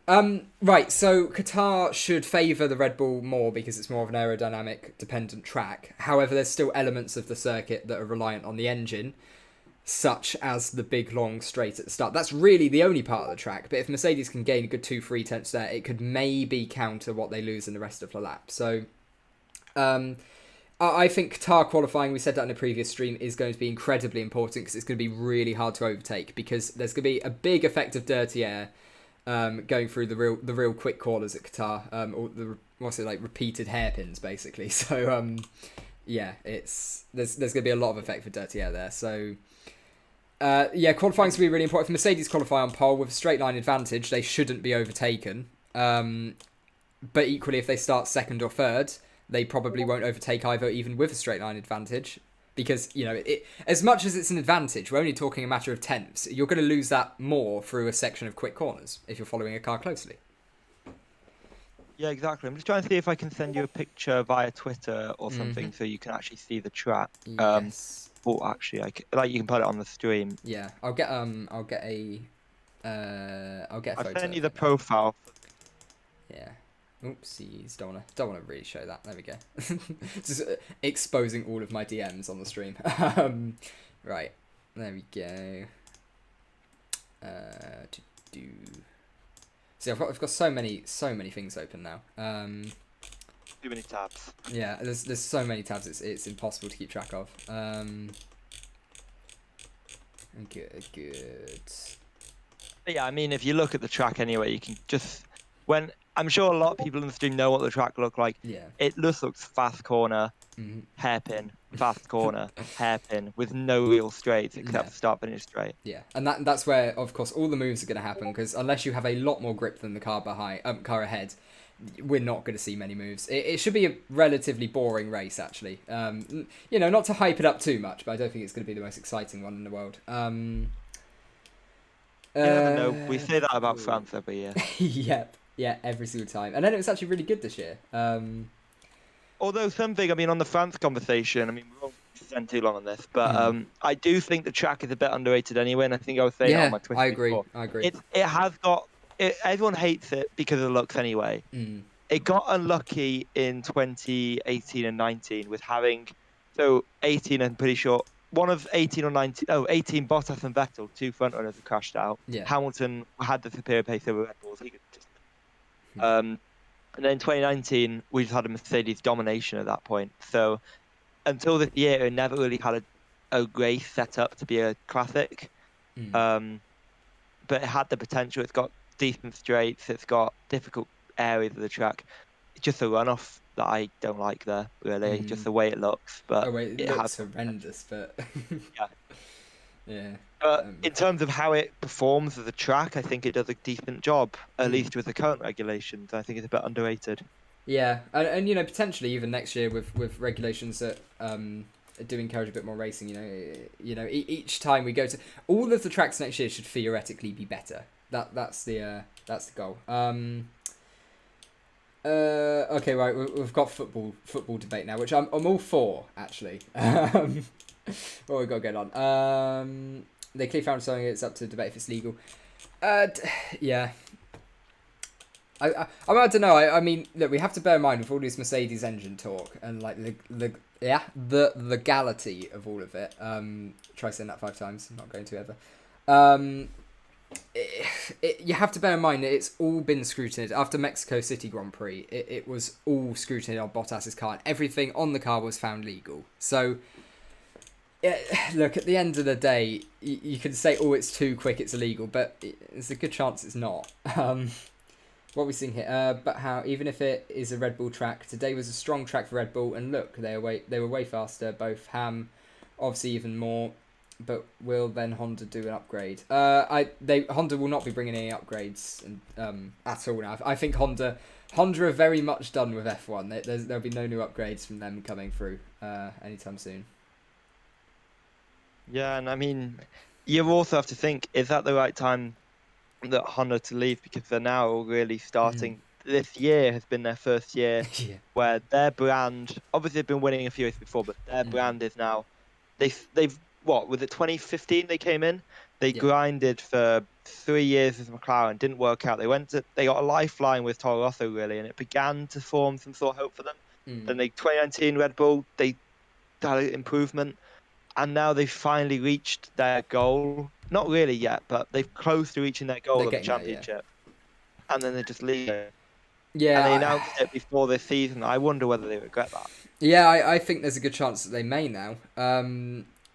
Right, so Qatar should favour the Red Bull more because it's more of an aerodynamic dependent track. However, there's still elements of the circuit that are reliant on the engine, such as the big long straight at the start. That's really the only part of the track, but if Mercedes can gain a good 2-3 tenths there, it could maybe counter what they lose in the rest of the lap. So, I think Qatar qualifying, we said that in a previous stream, is going to be incredibly important because it's going to be really hard to overtake because there's going to be a big effect of dirty air going through the real quick corners at Qatar, or the repeated hairpins basically. So there's going to be a lot of effect for dirty air there. So qualifying is going to be really important. If Mercedes qualify on pole with a straight line advantage, they shouldn't be overtaken. But equally, if they start second or third, they probably won't overtake either, even with a straight line advantage. Because, as much as it's an advantage, we're only talking a matter of tenths. You're going to lose that more through a section of quick corners if you're following a car closely. Yeah, exactly. I'm just trying to see if I can send you a picture via Twitter or something so you can actually see the track. Yes. Or actually, like you can put it on the stream. Yeah, I'll get a I've photo sent you of the it now. profile. Yeah. Oopsies, don't wanna really show that. There we go. Just exposing all of my DMs on the stream. Right, there we go. To do. See, I've got so many things open now. Too many tabs. Yeah, there's so many tabs. It's impossible to keep track of. Good. But yeah, I mean, if you look at the track anyway, you can just I'm sure a lot of people in the stream know what the track looked like. Yeah. It just looks fast corner, hairpin, fast corner, hairpin, with no real straights except start finish straight. Yeah, and that's where, of course, all the moves are going to happen, because unless you have a lot more grip than the car ahead, we're not going to see many moves. It should be a relatively boring race, actually. Not to hype it up too much, but I don't think it's going to be the most exciting one in the world. You never know. We say that about France every year. Yep. Yeah, every single time. And then it was actually really good this year. Although something, I mean, on the France conversation, I mean, we won't spend too long on this, but I do think the track is a bit underrated anyway, and I think I was saying it on my Twitter I agree. before. I agree. It has got... everyone hates it because of the looks anyway. It got unlucky in 2018 and 19 with having... So, 18, I'm pretty sure... One of 18 or 19... Oh, 18, Bottas and Vettel, two front runners have crashed out. Yeah. Hamilton had the superior pace over Red Bulls. He could just... And then in 2019, we just had a Mercedes domination at that point. So until this year, it never really had a race set up to be a classic. But it had the potential. It's got decent straights. It's got difficult areas of the track. It's just a runoff that I don't like there, really. Just the way it looks. But it looks horrendous, but... yeah. Yeah. But in terms of how it performs as a track, I think it does a decent job, at least with the current regulations. I think it's a bit underrated. Yeah, and potentially even next year with regulations that do encourage a bit more racing. Each time we go to all of the tracks next year should theoretically be better. That's the goal. Okay, right. We've got football debate now, which I'm all for, actually. What we got going on? They clearly found something. It's up to debate if it's legal. Yeah. I don't know. I mean, look, we have to bear in mind with all this Mercedes engine talk and like the legality of all of it. Try saying that 5 times. I'm not going to ever. You have to bear in mind that it's all been scrutinized after Mexico City Grand Prix. It was all scrutinized on Bottas's car, and everything on the car was found legal. So, look, at the end of the day, you can say, "Oh, it's too quick, it's illegal," but there's a good chance it's not. What are we seeing here? But how, even if it is a Red Bull track, today was a strong track for Red Bull, and look, they were way faster. Both Ham, obviously, even more. But will then Honda do an upgrade? Honda will not be bringing any upgrades at all now. I think Honda are very much done with F1. There'll be no new upgrades from them coming through anytime soon. Yeah, and I mean, you also have to think, is that the right time that Honda to leave? Because they're now really starting. This year has been their first year where their brand, obviously they've been winning a few years before, but their brand is now, they've what was it, 2015 they came in? They grinded for 3 years with McLaren, didn't work out. They got a lifeline with Toro Rosso really, and it began to form some sort of hope for them. Then 2019 Red Bull, they had an improvement, and now they've finally reached their goal. Not really yet, but they've close to reaching their goal of the championship. And then they just leave it. Yeah, and they announced it before this season. I wonder whether they regret that. Yeah, I think there's a good chance that they may now.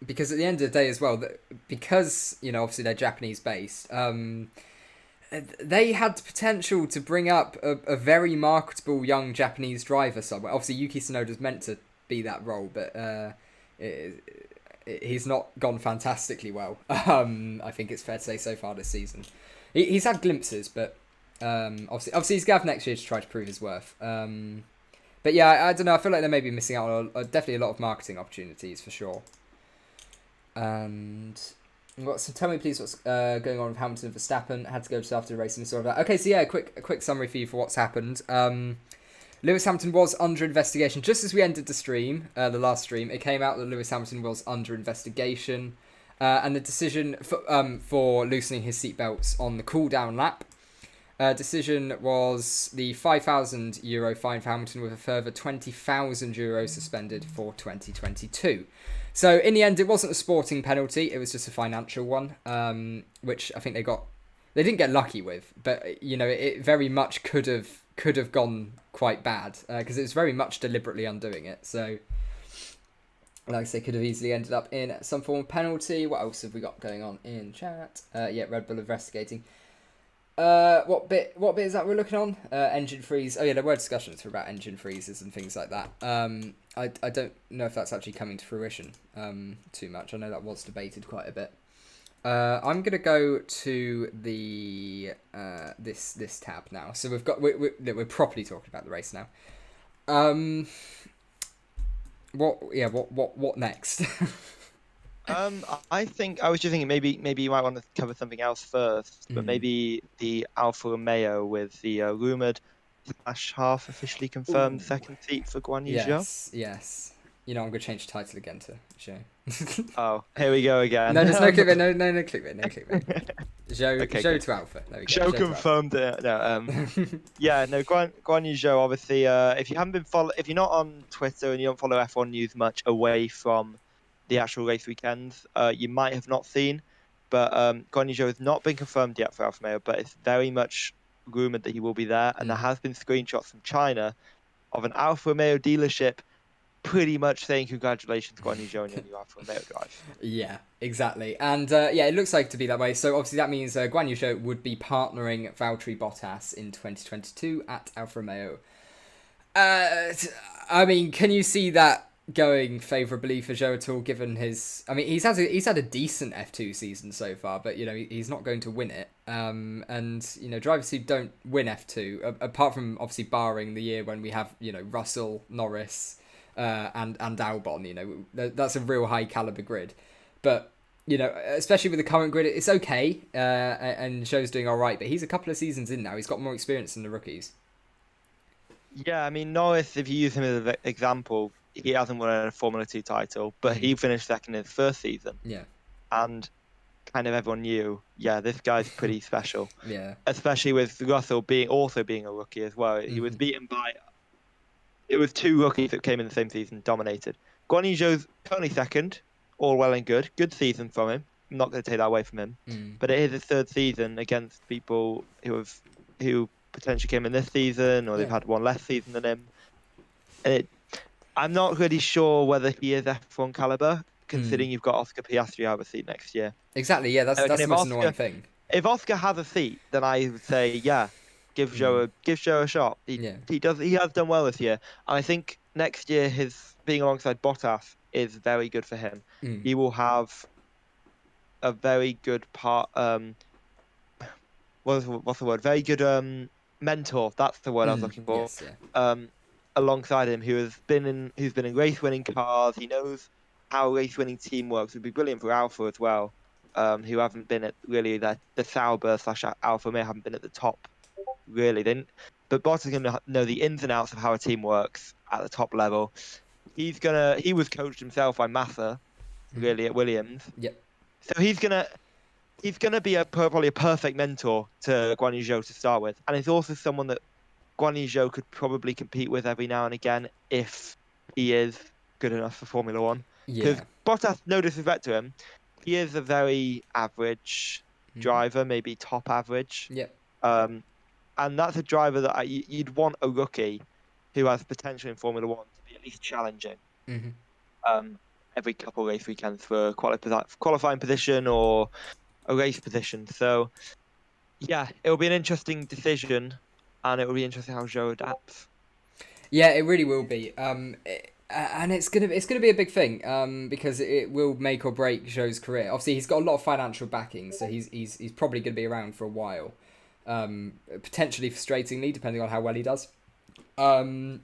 Because at the end of the day as well, because, obviously they're Japanese based, they had the potential to bring up a very marketable young Japanese driver somewhere. Obviously Yuki Tsunoda's meant to be that role, but he's not gone fantastically well. I think it's fair to say so far this season. He's had glimpses, but obviously he's going to have next year to try to prove his worth. But yeah, I don't know, I feel like they may be missing out on definitely a lot of marketing opportunities for sure. And So tell me please what's going on with Hamilton and Verstappen. Had to go just after the race and sort of that. Okay, so yeah, a quick summary for you for what's happened. Lewis Hamilton was under investigation just as we ended the stream, the last stream. It came out that Lewis Hamilton was under investigation, and the decision for loosening his seatbelts on the cool-down lap. Decision was the €5,000 fine for Hamilton with a further €20,000 suspended for 2022. So in the end, it wasn't a sporting penalty; it was just a financial one, which I think they didn't get lucky with, but it very much could have gone quite bad because it was very much deliberately undoing it. So, like I say, could have easily ended up in some form of penalty. What else have we got going on in chat? Red Bull investigating. What bit is that we're looking on? Engine freeze. Oh yeah, there were discussions about engine freezes and things like that. I don't know if that's actually coming to fruition too much. I know that was debated quite a bit. I'm gonna go to the this tab now. So we're properly talking about the race now. What next? I think I was just thinking maybe you might want to cover something else first, but maybe the Alfa Romeo with the rumored / half officially confirmed second seat for Guan Yu Zhou. Yes. I'm going to change the title again to Zhou. Oh, here we go again. No, there's no clickbait. No clickbait. Zhou, okay, Zhou to Alpha. There we go. Zhou confirmed it. No, Guan Yu Zhou. Obviously, if you're not on Twitter and you don't follow F1 news much away from the actual race weekends, you might have not seen, but Guan Yu Zhou has not been confirmed yet for Alfa Romeo, but it's very much rumored that he will be there, and there has been screenshots from China of an Alfa Romeo dealership pretty much saying congratulations Guan Yu Zhou on your new Alfa Romeo drive. Yeah, exactly. And it looks like to be that way. So obviously that means Guan Yu Zhou would be partnering Valtteri Bottas in 2022 at Alfa Romeo. I mean, can you see that going favourably for Zhou at all, given his... I mean, he's had a decent F2 season so far, but, he's not going to win it. And, drivers who don't win F2, apart from, obviously, barring the year when we have, Russell, Norris... and Albon, that's a real high caliber grid, but especially with the current grid, it's okay, and Zhou's doing all right. But he's a couple of seasons in now; he's got more experience than the rookies. Yeah, I mean Norris, if you use him as an example, he hasn't won a Formula 2 title, but he finished second in his first season. Yeah, and kind of everyone knew, this guy's pretty special. Yeah, especially with Russell also being a rookie as well. He was beaten by. It was two rookies that came in the same season, dominated. Guan Yu Zhou's currently second, all well and good. Good season from him. I'm not going to take that away from him. But it is his third season against people who potentially came in this season, or they've had one less season than him. And I'm not really sure whether he is F1 caliber, considering you've got Oscar Piastri out of a seat next year. Exactly, yeah, that's the most annoying thing. If Oscar has a seat, then I would say, give Zhou a shot. He has done well this year, and I think next year his being alongside Bottas is very good for him. He will have a very good part. What's the word? Very good mentor. That's the word I was looking for. Yes, yeah. Alongside him, who's been in race winning cars. He knows how race winning team works. Would be brilliant for Alfa as well. Who haven't been at really the Sauber / Alfa may haven't been at the top. Really, but Bottas is going to know the ins and outs of how a team works at the top level. He was coached himself by Massa, really at Williams. Yep. So he's gonna be probably a perfect mentor to Guan Yu Zhou to start with, and it's also someone that Guan Yu Zhou could probably compete with every now and again if he is good enough for Formula One. Because Bottas, no disrespect to him, he is a very average driver, maybe top average. Yep. And that's a driver that you'd want a rookie who has potential in Formula One to be at least challenging every couple of race weekends for qualifying position or a race position. So, it'll be an interesting decision, and it will be interesting how Zhou adapts. Yeah, it really will be. And it's gonna be a big thing because it will make or break Zhou's career. Obviously, he's got a lot of financial backing, so he's probably going to be around for a while. Potentially frustratingly, depending on how well he does. But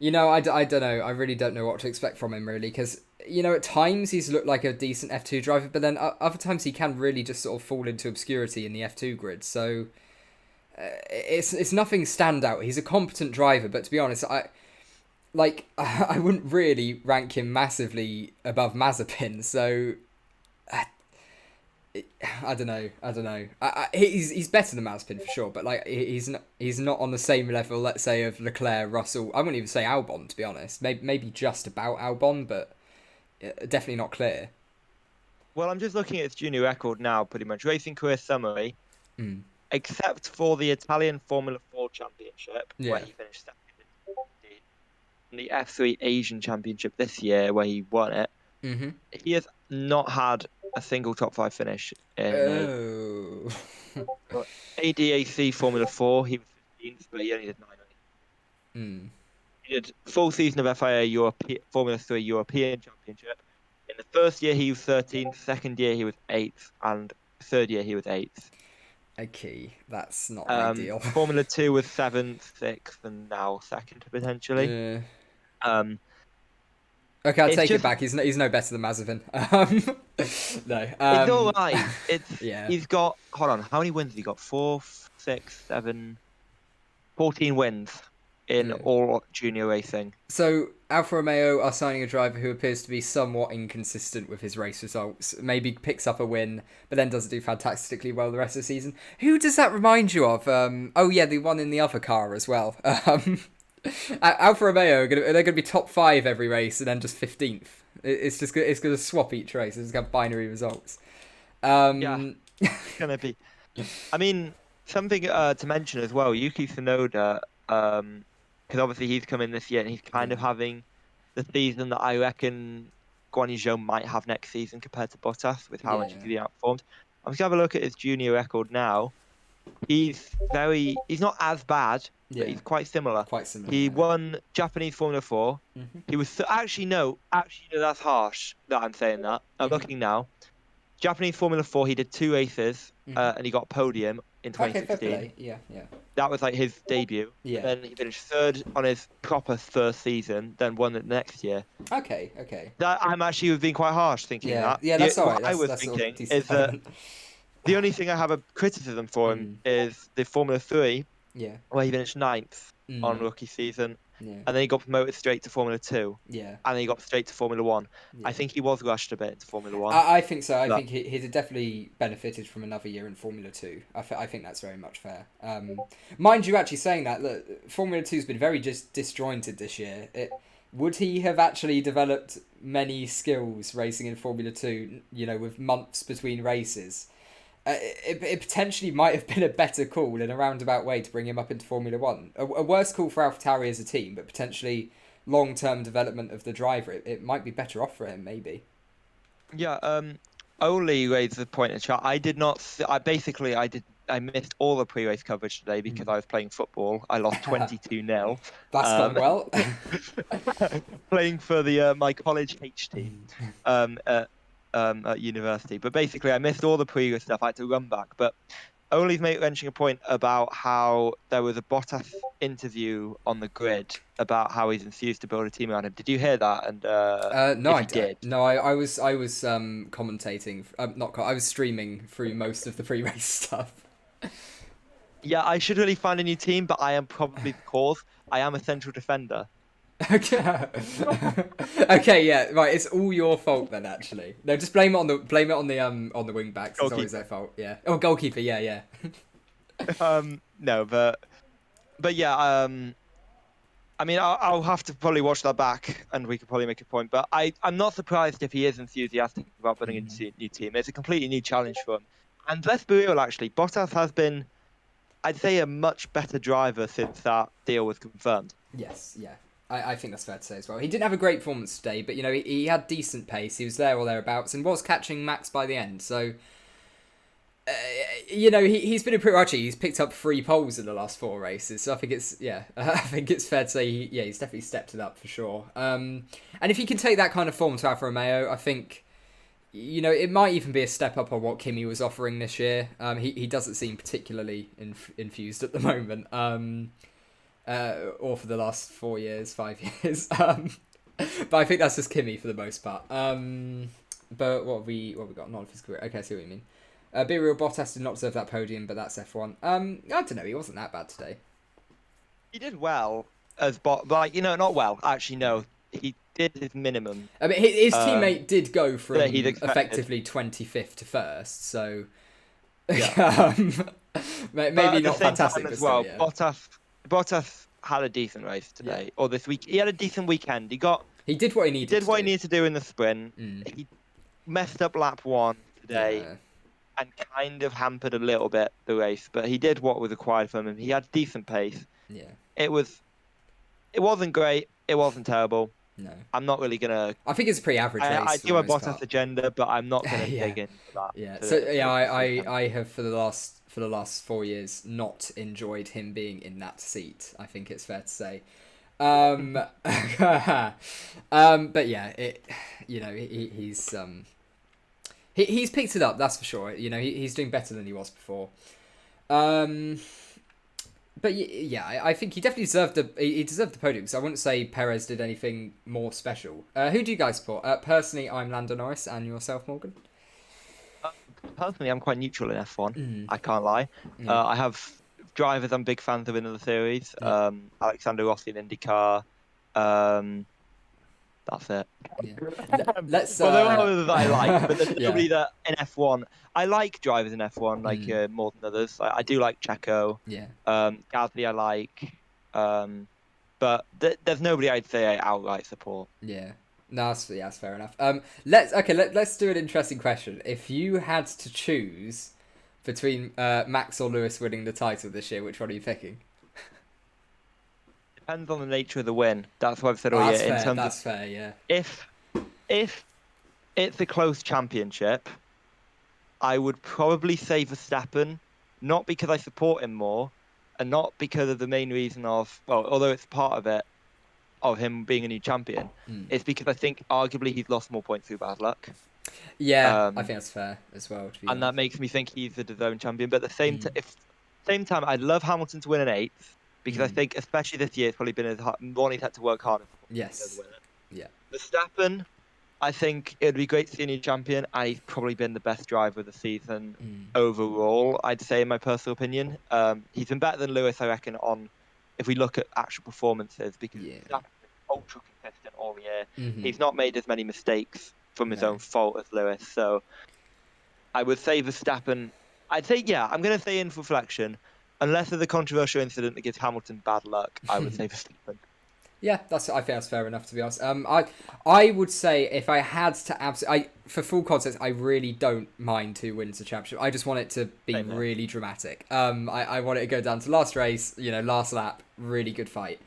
I don't know. I really don't know what to expect from him, really, because at times he's looked like a decent F2 driver, but then other times he can really just sort of fall into obscurity in the F2 grid. So it's nothing standout. He's a competent driver, but to be honest, I wouldn't really rank him massively above Mazepin. So I don't know. He's better than Mazepin for sure, but like he's not on the same level, let's say, of Leclerc, Russell. I wouldn't even say Albon, to be honest. Maybe just about Albon, but definitely not clear. Well, I'm just looking at his junior record now, pretty much racing career summary. Except for the Italian Formula 4 Championship, where he finished second, and the F3 Asian Championship this year, where he won it. He has not had a single top 5 finish in ADAC Formula 4. He was 15th, but he only did 9. He did full season of FIA Formula 3 European Championship. In the first year, he was 13th. Second year, he was 8th. And third year, he was 8th. Okay, that's not ideal. Formula 2 was 7th, 6th, and now 2nd, potentially. Okay, I'll take it back. He's no better than Mazepin. No. It's all right. He's got... Hold on. How many wins has he got? 4, 6, 7... 14 wins in all junior racing. So, Alfa Romeo are signing a driver who appears to be somewhat inconsistent with his race results. Maybe picks up a win, but then doesn't do fantastically well the rest of the season. Who does that remind you of? The one in the other car as well. Alfa Romeo, they're going to be top 5 every race and then just 15th. It's going to swap each race. It's going to have binary results. It's going to be... I mean, something to mention as well, Yuki Tsunoda, because obviously he's come in this year and he's kind of having the season that I reckon Guan Yu Zhou might have next season compared to Bottas with how much he's outperformed. I'm just going to have a look at his junior record now. He's not as bad, but he's quite similar. He won Japanese Formula 4. He was actually no, that's harsh that I'm saying that. I'm looking now. Japanese Formula 4, he did 2 races, and he got a podium in 2016. Okay, yeah. That was like his debut. Yeah. Then he finished 3rd on his proper first season, then won it next year. Okay. That I'm actually being quite harsh thinking that. Yeah, that's alright. What I was thinking is that the only thing I have a criticism for him is the Formula 3, where he finished 9th on rookie season. And then he got promoted straight to Formula 2. And then he got straight to Formula 1. I think he was rushed a bit into Formula 1. I think so. I think he'd definitely benefited from another year in Formula 2. I think that's very much fair. Mind you, actually saying that, look, Formula 2's been very disjointed this year. Would he have actually developed many skills racing in Formula 2, with months between races? It potentially might have been a better call in a roundabout way to bring him up into Formula 1. A worse call for AlphaTauri as a team, but potentially long-term development of the driver. It might be better off for him, maybe. Yeah, Only raised the point in the chat. I did not... I missed all the pre-race coverage today because I was playing football. I lost 22-0. That's gone well. Playing for the my college H team. At university, but basically I missed all the previous stuff. I had to run back, but Only's mentioning a point about how there was a Bottas interview on the grid about how he's enthused to build a team around him. Did you hear that? And no, I did. No, I was commentating. I was streaming through most of the pre-race stuff. Yeah, I should really find a new team, but I am probably the cause. I am a central defender. Okay, yeah, right. It's all your fault then. Actually, no, just blame it on the wing backs. It's always their fault. Yeah. Oh, goalkeeper. Yeah. No, but yeah. I mean, I'll have to probably watch that back, and we could probably make a point. But I'm not surprised if he is enthusiastic about putting in a new team. It's a completely new challenge for him. And let's be real, actually, Bottas has been, I'd say, a much better driver since that deal was confirmed. Yes. Yeah. I think that's fair to say as well. He didn't have a great performance today, but he had decent pace. He was there or thereabouts, and was catching Max by the end. So, he's been he's picked up 3 poles in the last 4 races. So I think it's fair to say he's definitely stepped it up for sure. And if he can take that kind of form to Alfa Romeo, I think it might even be a step up on what Kimi was offering this year. He doesn't seem particularly infused at the moment. Or for the last 4 years, 5 years. But I think that's just Kimi for the most part. But what have we got? Not of his career. Okay, I see what you mean. Be Real, Bottas did not deserve that podium, but that's F1. I don't know. He wasn't that bad today. He did well as like not well. Actually, no. He did his minimum. I mean, his teammate did go from effectively 25th to first, so yeah. maybe not fantastic as well. Yeah. Bottas had a decent race today, or this week. He had a decent weekend. He did what he needed. He did what he needed to do in the sprint. He messed up lap 1 today, and kind of hampered a little bit the race, but he did what was required from him. He had decent pace. Yeah. It wasn't great. It wasn't terrible. No. I'm not really gonna. I think it's a pretty average race. I do a Bottas agenda, but I'm not gonna dig into that. Yeah. So I have for the last 4 years not enjoyed him being in that seat. I think it's fair to say. But yeah, he's picked it up. That's for sure. He's doing better than he was before. But yeah, I think he definitely deserved the podium, because I wouldn't say Perez did anything more special. Who do you guys support? Personally, I'm Lando Norris, and yourself, Morgan? Personally, I'm quite neutral in F1. I can't lie. I have drivers I'm big fans of in the series. Alexander Rossi in IndyCar. That's it. Yeah. Let's. Well, there are others that I like, but there's nobody that in F1. I like drivers in F1 more than others. I do like Checo. Yeah. Gasly I like. But there's nobody I'd say I outright support. Yeah. No, that's fair enough. Let's do an interesting question. If you had to choose between Max or Lewis winning the title this year, which one are you picking? Depends on the nature of the win. That's what I've said all year. That's fair, yeah. If it's a close championship, I would probably say Verstappen, not because I support him more, and not because of the main reason of, well, although it's part of it, of him being a new champion. It's because I think arguably he's lost more points through bad luck. Yeah, I think that's fair as well. And that makes me think he's the DAZN champion. But at the same time, I'd love Hamilton to win an 8th, because I think, especially this year, it's probably been one he's had to work harder for. Yes. Yeah. Verstappen, I think it would be great to see a new champion, and he's probably been the best driver of the season overall, I'd say, in my personal opinion. He's been better than Lewis, I reckon, if we look at actual performances, because Verstappen's been ultra consistent all year. He's not made as many mistakes from his own fault as Lewis. So I would say Verstappen. I'm going to say in reflection, unless there's a controversial incident that gives Hamilton bad luck, I would say Verstappen. Yeah, I think that's fair enough, to be honest. I would say if I had to for full context, I really don't mind who wins the championship. I just want it to be really dramatic. I want it to go down to last race, last lap, really good fight.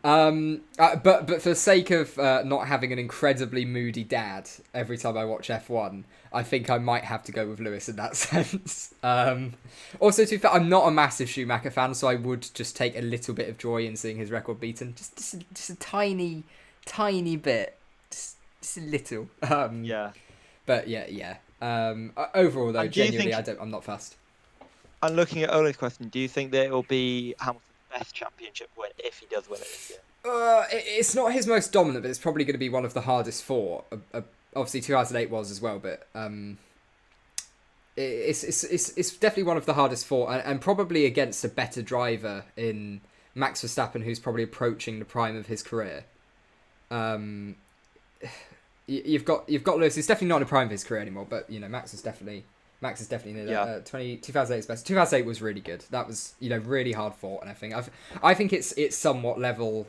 But for the sake of not having an incredibly moody dad every time I watch F1, I think I might have to go with Lewis in that sense. Also, to be fair, I'm not a massive Schumacher fan, so I would just take a little bit of joy in seeing his record beaten. Just a tiny bit. Just a little. But yeah. Overall, though, genuinely, I'm not fussed. And looking at Ole's question, do you think that it will be Hamilton's best championship win if he does win it this year? It's not his most dominant, but it's probably going to be one of the hardest for. Obviously, 2008 was as well, but it's definitely one of the hardest for, and probably against a better driver in Max Verstappen, who's probably approaching the prime of his career. You've got Lewis. He's definitely not in the prime of his career anymore, but Max is definitely near that. 2008 is best. 2008 was really good. That was really hard fought, and I think it's somewhat level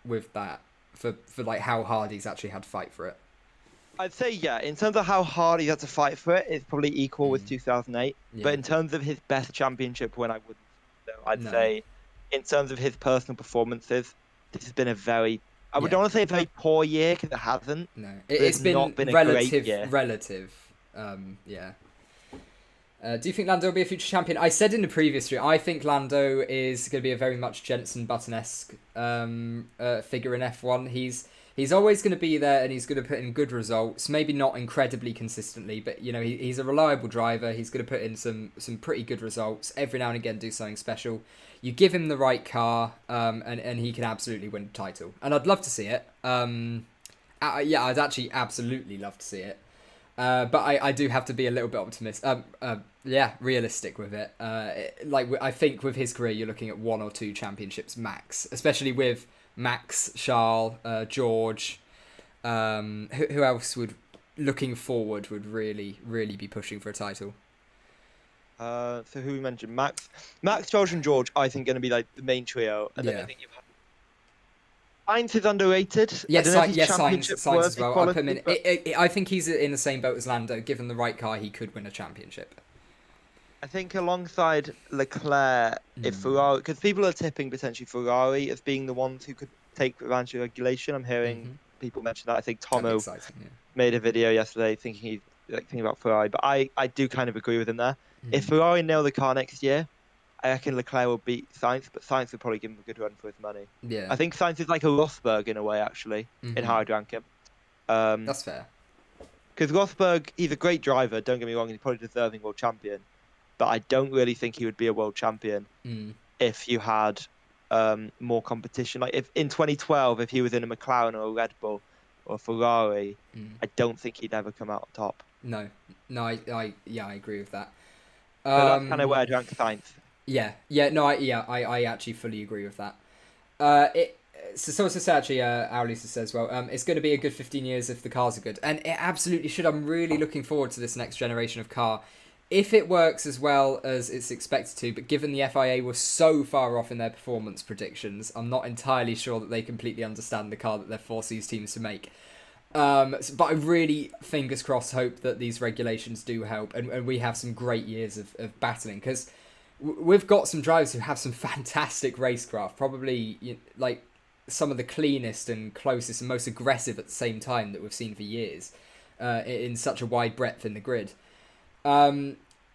with that for like how hard he's actually had to fight for it. I'd say in terms of how hard he had to fight for it, it's probably equal with 2008. Yeah. But in terms of his best championship win, I wouldn't. So I'd say in terms of his personal performances, this has been a very. I would want to say a very poor year, because it hasn't. No, it's been not been relative. A great year. Relative. Yeah. Do you think Lando will be a future champion? I said in the previous stream, I think Lando is going to be a very much Jenson Button-esque figure in F1. He's always going to be there, and he's going to put in good results. Maybe not incredibly consistently, but he's a reliable driver. He's going to put in some pretty good results. Every now and again, do something special. You give him the right car, and he can absolutely win the title. And I'd love to see it. Yeah, I'd actually absolutely love to see it. But I do have to be a little bit realistic with it. I think with his career, you're looking at 1 or 2 championships max, especially with Max, Charles, George. Who else looking forward, would really be pushing for a title? So who we mentioned? Max, Charles, and George. I think going to be like the main trio, and then I think you've had Sainz is underrated. Yes, Sainz as well. I put him in. I think he's in the same boat as Lando. Given the right car, he could win a championship. I think alongside Leclerc, if Ferrari, because people are tipping potentially Ferrari as being the ones who could take advantage of regulation. I'm hearing people mention that. I think Tomo made a video yesterday thinking about Ferrari, but I do kind of agree with him there. If Ferrari nail the car next year, I reckon Leclerc will beat Sainz, but Sainz will probably give him a good run for his money. Yeah. I think Sainz is like a Rosberg in a way, actually, in how I'd rank him. That's fair. Because Rosberg, he's a great driver, don't get me wrong, he's probably deserving world champion. But I don't really think he would be a world champion if you had more competition. Like if in 2012, if he was in a McLaren or a Red Bull or a Ferrari, I don't think he'd ever come out on top. No, I agree with that. So that's kind of where I'd rank Sainz. I actually fully agree with that. Aulisa says, well, it's going to be a good 15 years if the cars are good. And it absolutely should. I'm really looking forward to this next generation of car. If it works as well as it's expected to, but given the FIA were so far off in their performance predictions, I'm not entirely sure that they completely understand the car that they're forcing these teams to make. But I really, fingers crossed, hope that these regulations do help and we have some great years of battling, because we've got some drivers who have some fantastic racecraft, probably like some of the cleanest and closest and most aggressive at the same time that we've seen for years in such a wide breadth in the grid.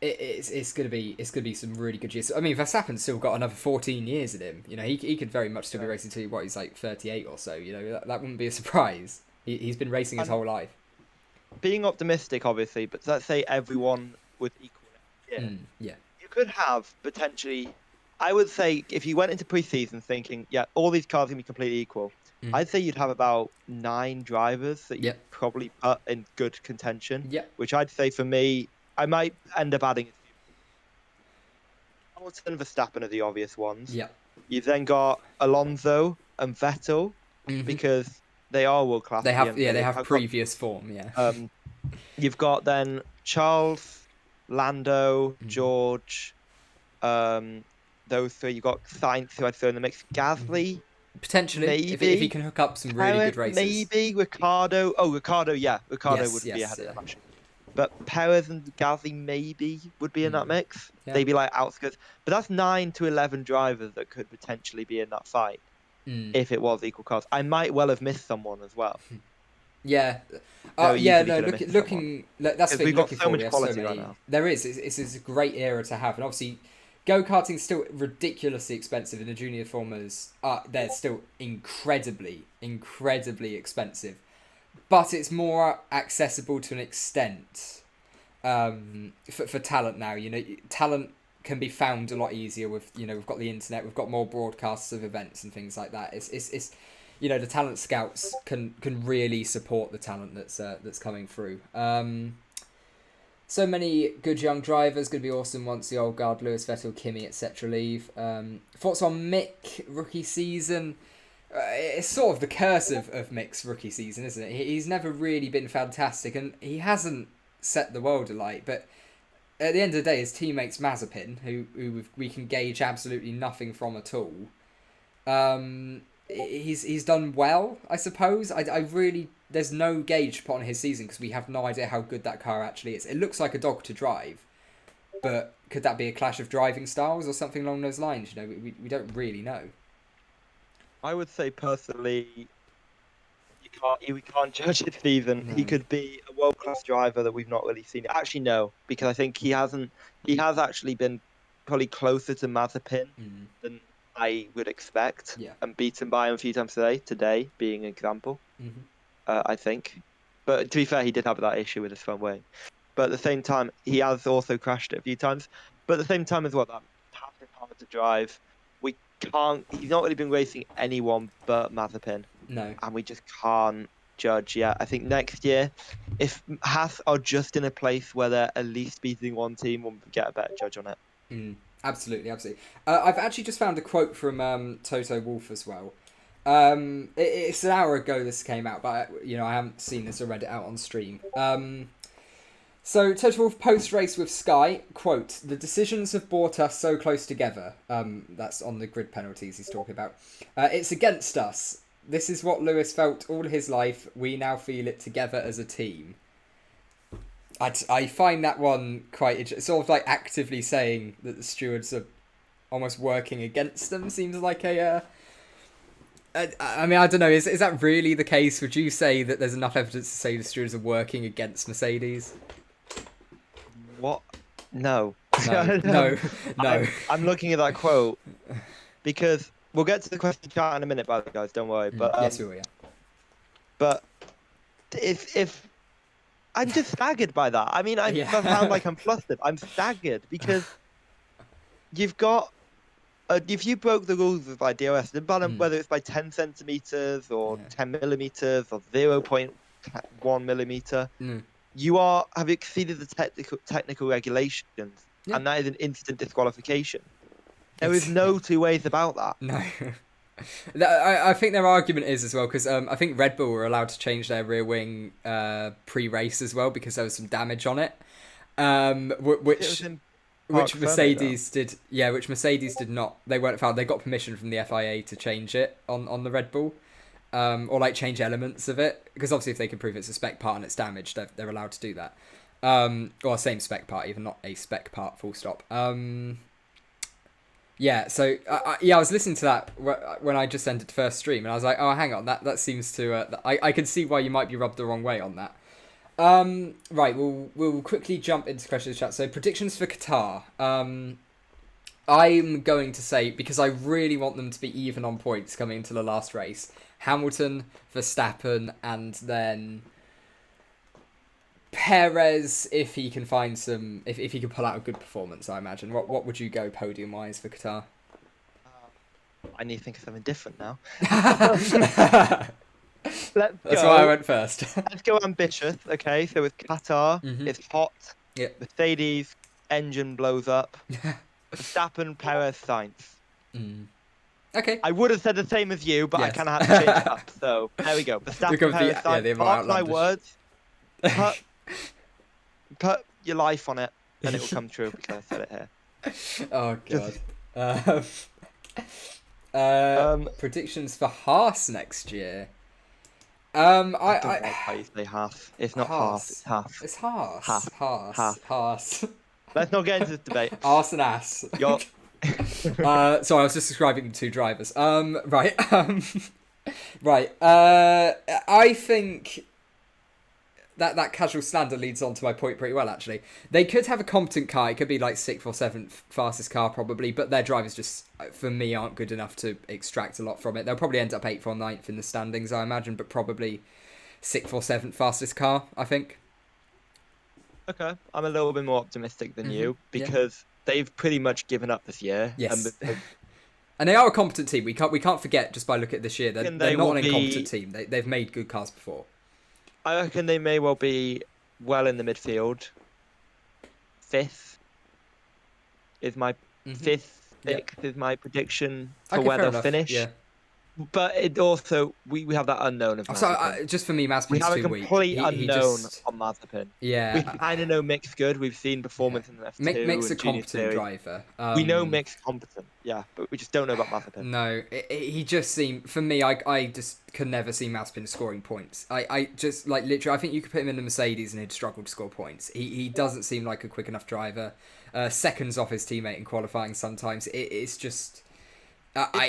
It's gonna be some really good years. I mean, Verstappen's still got another 14 years in him. He could very much still be racing till he's like 38 or so. That wouldn't be a surprise. He's been racing his whole life. Being optimistic, obviously, but let's say everyone was equal. Yeah. You could have potentially. I would say if you went into pre-season thinking, all these cars are gonna be completely equal. I'd say you'd have about 9 drivers that you'd probably put in good contention. Which I'd say for me, I might end up adding a few. Hamilton and Verstappen are the obvious ones. You've then got Alonso and Vettel because they are world class. They have previous form. You've got then Charles, Lando, George. Those 3. You've got Sainz, who I'd throw in the mix. Gasly. Potentially, maybe. If he can hook up some really good races. Maybe Ricardo. Ricardo would be ahead of them, actually. But Perez and Gasly maybe would be in that mix. They'd be like outskirts. But that's 9 to 11 drivers that could potentially be in that fight if it was equal cars. I might well have missed someone as well. Looking. That's the thing. We've got so much quality right now. There is. It's a great era to have, and obviously, go-karting's still ridiculously expensive, and the junior formers they're still incredibly expensive. But it's more accessible to an extent for talent now. Talent can be found a lot easier with we've got the internet, we've got more broadcasts of events and things like that. It's the talent scouts can really support the talent that's coming through. So many good young drivers, going to be awesome once the old guard, Lewis, Vettel, Kimi, etc. leave. Thoughts on Mick rookie season? It's sort of the curse of Mick's rookie season, isn't it? He's never really been fantastic, and he hasn't set the world alight. But at the end of the day, his teammate's Mazepin, who we can gauge absolutely nothing from at all. He's done well, I suppose. I really, there's no gauge put on his season because we have no idea how good that car actually is. It looks like a dog to drive, but could that be a clash of driving styles or something along those lines? We don't really know. I would say personally, we can't judge his season. No. He could be a world-class driver that we've not really seen. Actually, no, because I think he has actually been probably closer to Mazepin than I would expect, and beaten by him a few times today being an example, I think. But to be fair, he did have that issue with his front wing. But at the same time, he has also crashed it a few times. But at the same time as well, that is hard to drive. He's not really been racing anyone but Mazepin. No. And we just can't judge yet. I think next year, if Haas are just in a place where they're at least beating one team, we'll get a better judge on it. Absolutely. I've actually just found a quote from Toto Wolff as well. It's an hour ago this came out, but I haven't seen this or read it out on stream. So Toto Wolff post-race with Sky, quote, "The decisions have brought us so close together." That's on the grid penalties he's talking about. "It's against us. This is what Lewis felt all his life. We now feel it together as a team." I find that one quite sort of like actively saying that the stewards are almost working against them. Seems like I mean, I don't know. Is that really the case? Would you say that there's enough evidence to say the stewards are working against Mercedes? What? No. No. I'm looking at that quote because we'll get to the question chat in a minute, by the way, guys. Don't worry. But yes, we will. Yeah. But if I'm just staggered by that. I mean, I sound like I'm flustered. I'm staggered because you've got. If you broke the rules of DRS, whether it's by 10 centimeters or 10 millimeters or 0.1 millimeter, you have exceeded the technical regulations, and that is an instant disqualification. There is no two ways about that. No. I think their argument is as well because I think Red Bull were allowed to change their rear wing pre-race as well because there was some damage on it, which Mercedes did. Yeah, which Mercedes did not. They weren't found. They got permission from the FIA to change it on the Red Bull, or like change elements of it because obviously if they can prove it's a spec part and it's damaged, they're allowed to do that. Or same spec part, even not a spec part. Full stop. Yeah, so I was listening to that when I just ended the first stream, and I was like, oh, hang on, that seems to. I can see why you might be rubbed the wrong way on that. Right, we'll quickly jump into questions chat. So predictions for Qatar. I'm going to say, because I really want them to be even on points coming into the last race, Hamilton, Verstappen, and then Perez, if he can find some, if he can pull out a good performance, I imagine. What would you go podium wise for Qatar? I need to think of something different now. That's why I went first. Let's go ambitious. Okay, so with Qatar, it's hot. Yeah. Mercedes engine blows up. Verstappen, Perez, Sainz. Okay. I would have said the same as you, but I kind of had to change it up. So there we go. Verstappen, Perez, Sainz. Mark my words. Put your life on it, and it will come true because I said it here. Oh god. Predictions for Haas next year. I don't like how you say Haas. It's not Haas. It's Haas. It's Haas. Haas. Let's not get into this debate. Arse and ass. Sorry, I was just describing the two drivers. Right. Right. I think that casual slander leads on to my point pretty well, actually. They could have a competent car. It could be like 6th or 7th fastest car, probably, but their drivers just, for me, aren't good enough to extract a lot from it. They'll probably end up 8th or 9th in the standings, I imagine, but probably 6th or 7th fastest car, I think. Okay, I'm a little bit more optimistic than you, because they've pretty much given up this year. Yes. And they are a competent team. We can't forget, just by looking at this year, they're not an incompetent team. They've made good cars before. I reckon they may well be well in the midfield. 5th is my 5th, 6th is my prediction for where they'll finish. Yeah. But it also we have that unknown of Mazepin. So just for me, Mazepin's too weak. We have a complete unknown on Mazepin. Yeah. We kind of know Mick's good. We've seen performance in the F2. Mick's a competent driver. We know Mick's competent, but we just don't know about Mazepin. No, he just seemed, for me, I just could never see Mazepin scoring points. I just, like, literally, I think you could put him in the Mercedes and he'd struggle to score points. He doesn't seem like a quick enough driver. Seconds off his teammate in qualifying sometimes. It's just...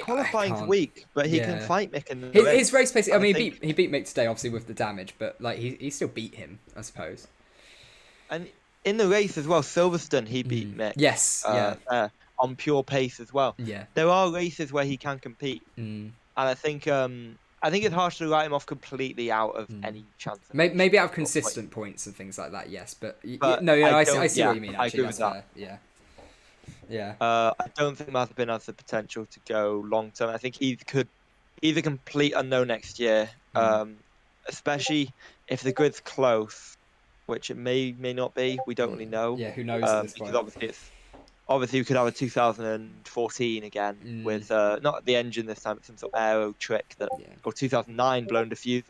qualifying's weak, but he can fight Mick in the his race pace. I mean, he beat Mick today, obviously with the damage, but like he still beat him, I suppose. And in the race as well, Silverstone he beat Mick. Yes, on pure pace as well. Yeah, there are races where he can compete, and I think it's harsh to write him off completely out of any chance. Maybe out of consistent points and things like that. Yes, but no, I see what you mean. Actually, I agree with that. Yeah. Yeah. I don't think Mazepin has the potential to go long term. I think he could either complete unknown next year, especially if the grid's close, which it may not be. We don't really know. Yeah, who knows at this because point? obviously we could have a 2014 again with not the engine this time, but some sort of aero trick or 2009 blown diffuser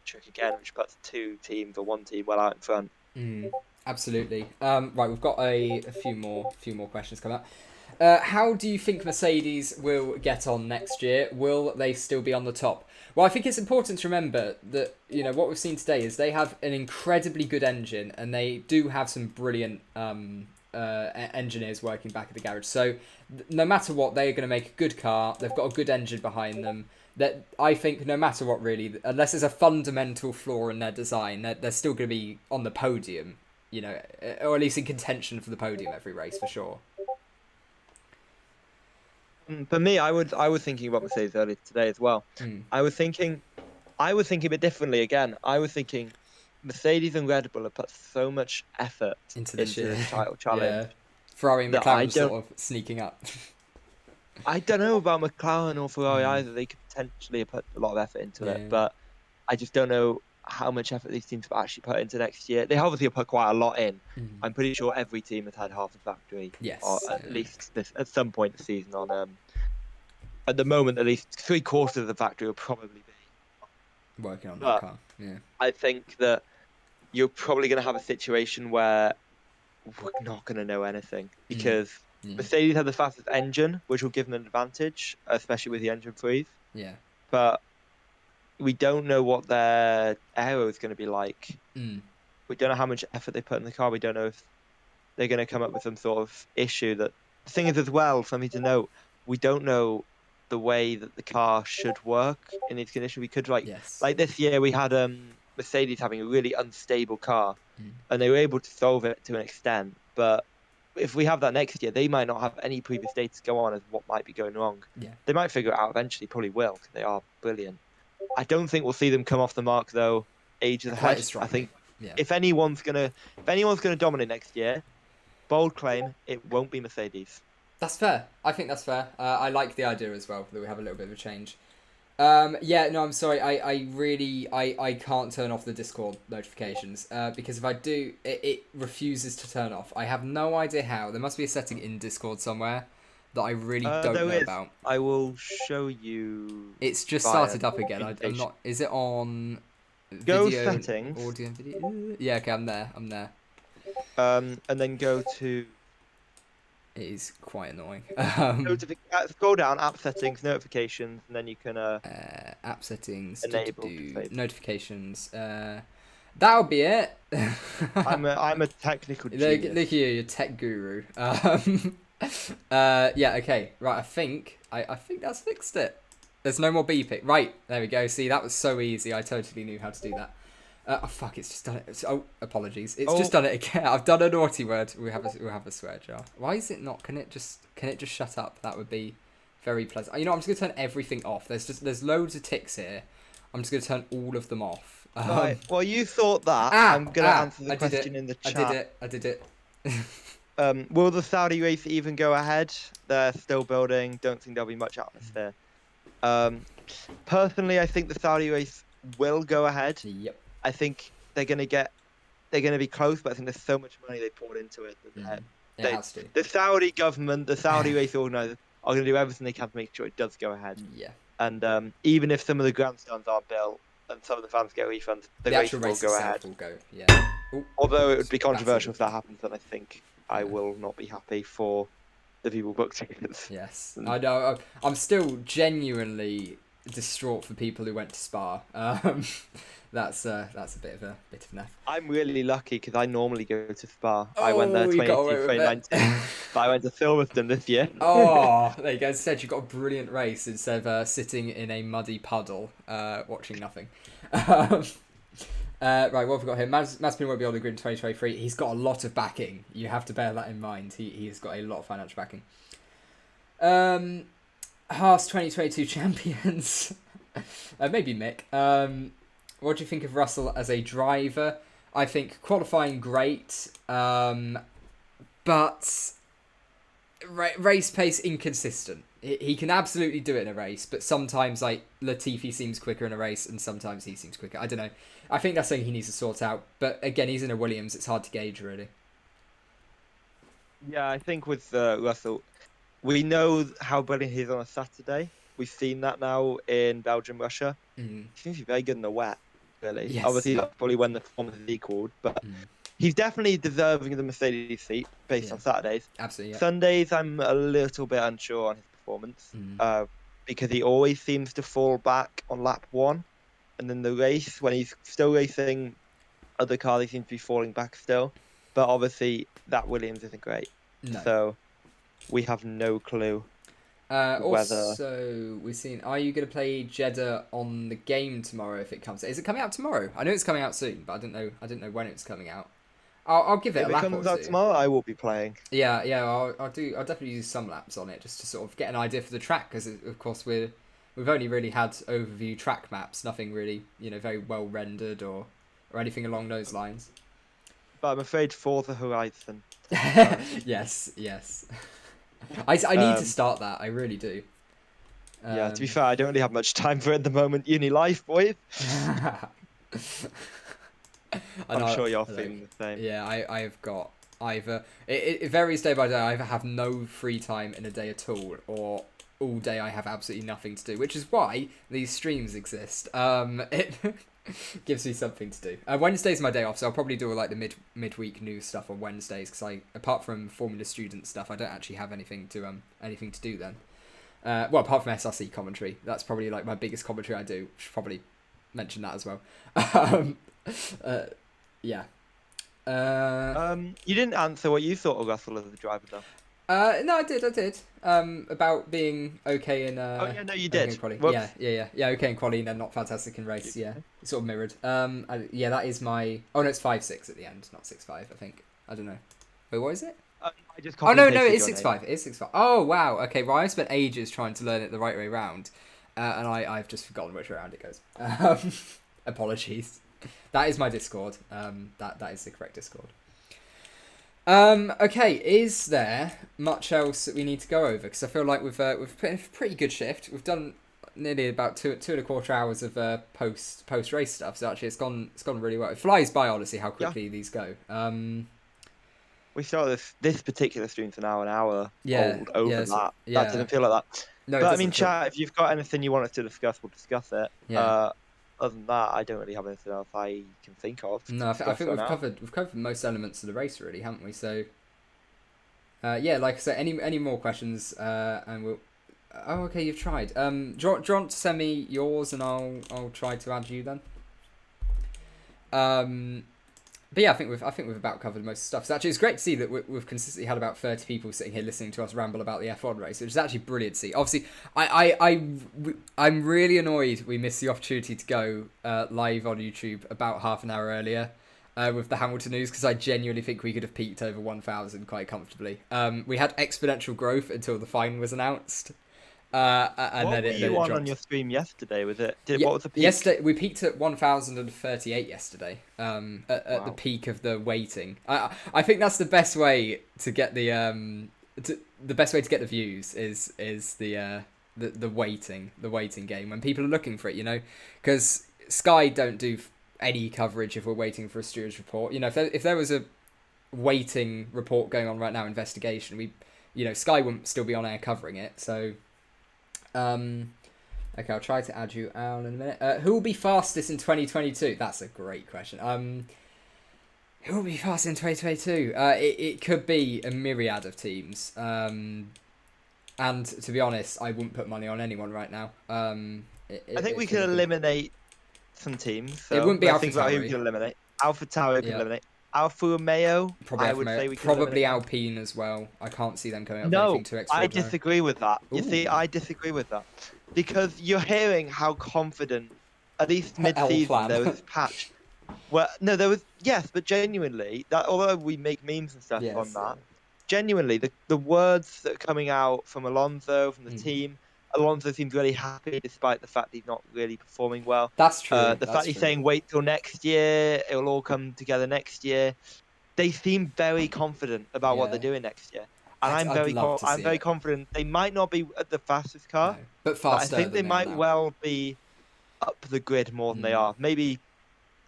trick again, which puts two teams or one team well out in front. Absolutely. Right, we've got a few more questions coming up. How do you think Mercedes will get on next year? Will they still be on the top? Well, I think it's important to remember that, what we've seen today is they have an incredibly good engine, and they do have some brilliant engineers working back at the garage. So no matter what, they are going to make a good car. They've got a good engine behind them. That I think no matter what, really, unless there's a fundamental flaw in their design, they're still going to be on the podium, or at least in contention for the podium every race for sure. For me, I was thinking about Mercedes earlier today as well. I was thinking a bit differently again. I was thinking Mercedes and Red Bull have put so much effort into this title challenge. Yeah. Ferrari and McLaren sort of sneaking up. I don't know about McLaren or Ferrari either. They could potentially have put a lot of effort into it, but I just don't know how much effort these teams have actually put into next year. They obviously have put quite a lot in. I'm pretty sure every team has had half a factory, or at least at some point this season. At the moment, at least 3/4 of the factory will probably be working on that car. Yeah, I think that you're probably going to have a situation where we're not going to know anything because Mercedes have the fastest engine, which will give them an advantage, especially with the engine freeze. Yeah. But we don't know what their aero is going to be like. We don't know how much effort they put in the car. We don't know if they're going to come up with some sort of issue. The thing is as well, something to note, we don't know the way that the car should work in these conditions. We could like this year we had Mercedes having a really unstable car, and they were able to solve it to an extent. But if we have that next year, they might not have any previous data to go on as what might be going wrong. Yeah. They might figure it out eventually, probably will, because they are brilliant. I don't think we'll see them come off the mark though ages ahead. I think if anyone's gonna dominate next year, bold claim, it won't be Mercedes. That's fair. I think that's fair. I like the idea as well that we have a little bit of a change. I'm sorry. I can't turn off the Discord notifications because if I do, it refuses to turn off. I have no idea how. There must be a setting in Discord somewhere that I really don't know about. I will show you. It's just started up again. I'm not. Is it on? Go video, settings. Audio and video. Yeah. Okay. I'm there. And then go to. It is quite annoying. Scroll down, app settings, notifications, and then you can app settings, enable notifications. That'll be it. I'm a technical genius. Look at you, you're tech guru. Okay, right. I think that's fixed it. There's no more beeping. Right, there we go. See, that was so easy. I totally knew how to do that. Fuck! It's just done it. Apologies. It's just done it again. I've done a naughty word. We have a swear jar. Why is it not? Can it just shut up? That would be very pleasant. I'm just gonna turn everything off. There's loads of ticks here. I'm just gonna turn all of them off. Right. Well, you thought that. I'm gonna answer the question in the chat. I did it. Will the Saudi race even go ahead? They're still building. Don't think there'll be much atmosphere. Personally, I think the Saudi race will go ahead. Yep. I think they're going to be close, but I think there's so much money they poured into it that the Saudi government, the Saudi race organisers are going to do everything they can to make sure it does go ahead. Yeah. And even if some of the grandstands aren't built and some of the fans get refunds, the race will go ahead. Yeah. Although it would be controversial if that happens, then I think I will not be happy for the people who book tickets. Yes. I know. I'm still genuinely distraught for people who went to Spa. That's a bit of an F. I'm really lucky because I normally go to Spa. I went there 2019, but I went to Silverstone this year. Oh, there you go. Instead, you got a brilliant race instead of sitting in a muddy puddle watching nothing. Right, what have we got here? Mazepin won't be on the grid in 2023. He's got a lot of backing. You have to bear that in mind. He's got a lot of financial backing. Haas 2022 champions. Maybe Mick. What do you think of Russell as a driver? I think qualifying great, but race pace inconsistent. He can absolutely do it in a race, but sometimes like Latifi seems quicker in a race, and sometimes he seems quicker. I don't know. I think that's something he needs to sort out. But again, he's in a Williams. It's hard to gauge, really. Yeah, I think with Russell, we know how brilliant he is on a Saturday. We've seen that now in Belgium, Russia. He seems to be very good in the wet, really. Yes. Obviously, that's probably when the form is equalled, but he's definitely deserving of the Mercedes seat based on Saturdays. Absolutely. Yeah. Sundays, I'm a little bit unsure on his performance because he always seems to fall back on lap 1. And then the race, when he's still racing other cars, he seems to be falling back still. But obviously, that Williams isn't great. No. So we have no clue whether... Also, we've seen, are you going to play Jeddah on the game tomorrow if it comes? Is it coming out tomorrow? I know it's coming out soon, but I didn't know when it's coming out. I'll give it a lap or two. If it comes out tomorrow, I will be playing. Yeah, I'll definitely use some laps on it just to sort of get an idea for the track, because of course we've only really had overview track maps, nothing really very well rendered or anything along those lines. But I'm afraid Forza Horizon. Yes. I need to start that. I really do. Yeah, to be fair, I don't really have much time for it at the moment. Uni life, boys. I'm sure you're feeling the same. Yeah, I've got either... It varies day by day. I either have no free time in a day at all, or all day I have absolutely nothing to do, which is why these streams exist. It gives me something to do. Wednesday's my day off, so I'll probably do like the midweek news stuff on Wednesdays, because apart from Formula Student stuff, I don't actually have anything to do then. Well, apart from SRC commentary, that's probably like my biggest commentary I do. Should probably mention that as well. Yeah. You didn't answer what you thought of Russell as a driver, though. No, I did. About being okay in. Oh yeah, no, you did. Yeah. Okay in quali, and then not fantastic in race. Yeah, it's sort of mirrored. Yeah, that is my. Oh no, it's 5.6 at the end, not 6.5. I think. I don't know. Wait, what is it? I just no, it is 6.5. It is 6.5. Oh wow. Okay, well I spent ages trying to learn it the right way around, and I've just forgotten which way around it goes. Apologies. That is my Discord. That is the correct Discord. Okay, is there much else that we need to go over? Because I feel like we've put in a pretty good shift. We've done nearly about 2.25 hours of post race stuff. So actually, it's gone really well. It flies by, honestly, how quickly these go. We started this particular stream's an hour old over that. Yeah. That didn't feel like that. No, but I mean, chat, if you've got anything you want us to discuss, we'll discuss it. Yeah. Other than that, I don't really have anything else I can think of. No, I think we've covered most elements of the race, really, haven't we? So, yeah, like I said, any more questions, and we'll. Oh, okay, you've tried. Do you want to send me yours, and I'll try to add you then. But yeah, I think we've about covered most stuff. So actually, it's great to see that we've consistently had about 30 people sitting here listening to us ramble about the F1 race, which is actually brilliant to see. Obviously, I'm really annoyed we missed the opportunity to go live on YouTube about half an hour earlier with the Hamilton news, because I genuinely think we could have peaked over 1,000 quite comfortably. We had exponential growth until the fine was announced. And what then were you on your stream yesterday? What was the peak? Yesterday we peaked at 1,038 yesterday. At the peak of the waiting. I think that's the best way to get the best way to get the views is the waiting game when people are looking for it. Because Sky don't do any coverage if we're waiting for a Stewards report. If there was a waiting report going on right now, investigation, Sky wouldn't still be on air covering it. So. Okay, I'll try to add you out in a minute. Who will be fastest in 2022? That's a great question. Who will be fastest in 2022? It could be a myriad of teams. And to be honest, I wouldn't put money on anyone right now. I think we could eliminate some teams. So it wouldn't be Alfa Tauri. We can eliminate. Alfa Tauri can eliminate. Alfa Romeo, I would say we probably Alpine as well. I can't see them coming up with anything too extraordinary. I disagree with that. You see, I disagree with that. Because you're hearing how confident, at least mid-season, there was this patch. Well, no, there was, yes, but genuinely, that although we make memes and stuff on that, genuinely, the words that are coming out from Alonso, from the team, Alonso seems really happy despite the fact he's not really performing well. That's true. The fact he's saying wait till next year, it'll all come together next year. They seem very confident about what they're doing next year. And I'm very confident they might not be at the fastest car, no, but faster. But I think they might well be up the grid more than they are. Maybe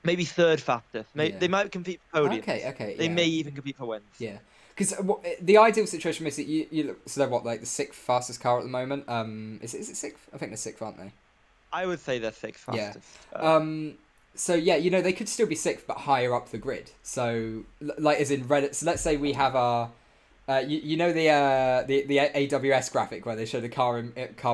third fastest. They might compete for podiums. Okay. They may even compete for wins. Yeah. Because the ideal situation is that you look, so they're what, like the 6th fastest car at the moment. Is it 6th? I think they're 6th, aren't they? I would say they're 6th fastest. Yeah. So yeah, they could still be 6th, but higher up the grid. So like as in Reddit. So let's say we have our, the AWS graphic where they show the car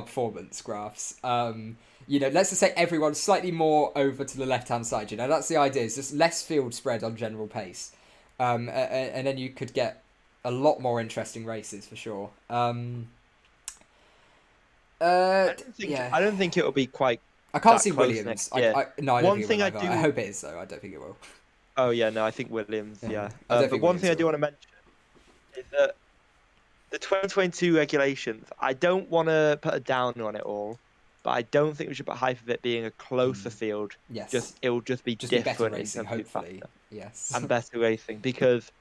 performance graphs. Let's just say everyone's slightly more over to the left-hand side. That's the idea. It's just less field spread on general pace, and then you could get a lot more interesting races for sure. I don't think it'll be quite. I can't see Williams. I don't think it will. I hope it is though. I don't think it will. Oh yeah, no, I think Williams. Yeah, but one thing I do want to mention is that the 2022 regulations. I don't want to put a downer on it all, but I don't think we should put hype of it being a closer field. Yes. It'll just be different better racing, in terms hopefully. Of yes. And better racing because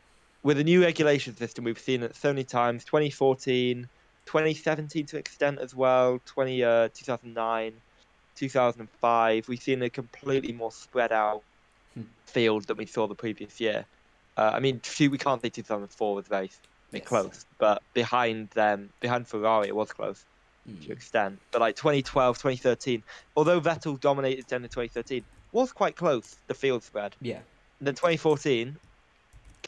with the new regulation system, we've seen it so many times. 2014, 2017 to an extent as well. 2009, 2005. We've seen a completely more spread out field than we saw the previous year. We can't say 2004 was very close, but behind Ferrari, it was close. To an extent, but like 2012, 2013, although Vettel dominated then in 2013, was quite close, the field spread. Yeah. And then 2014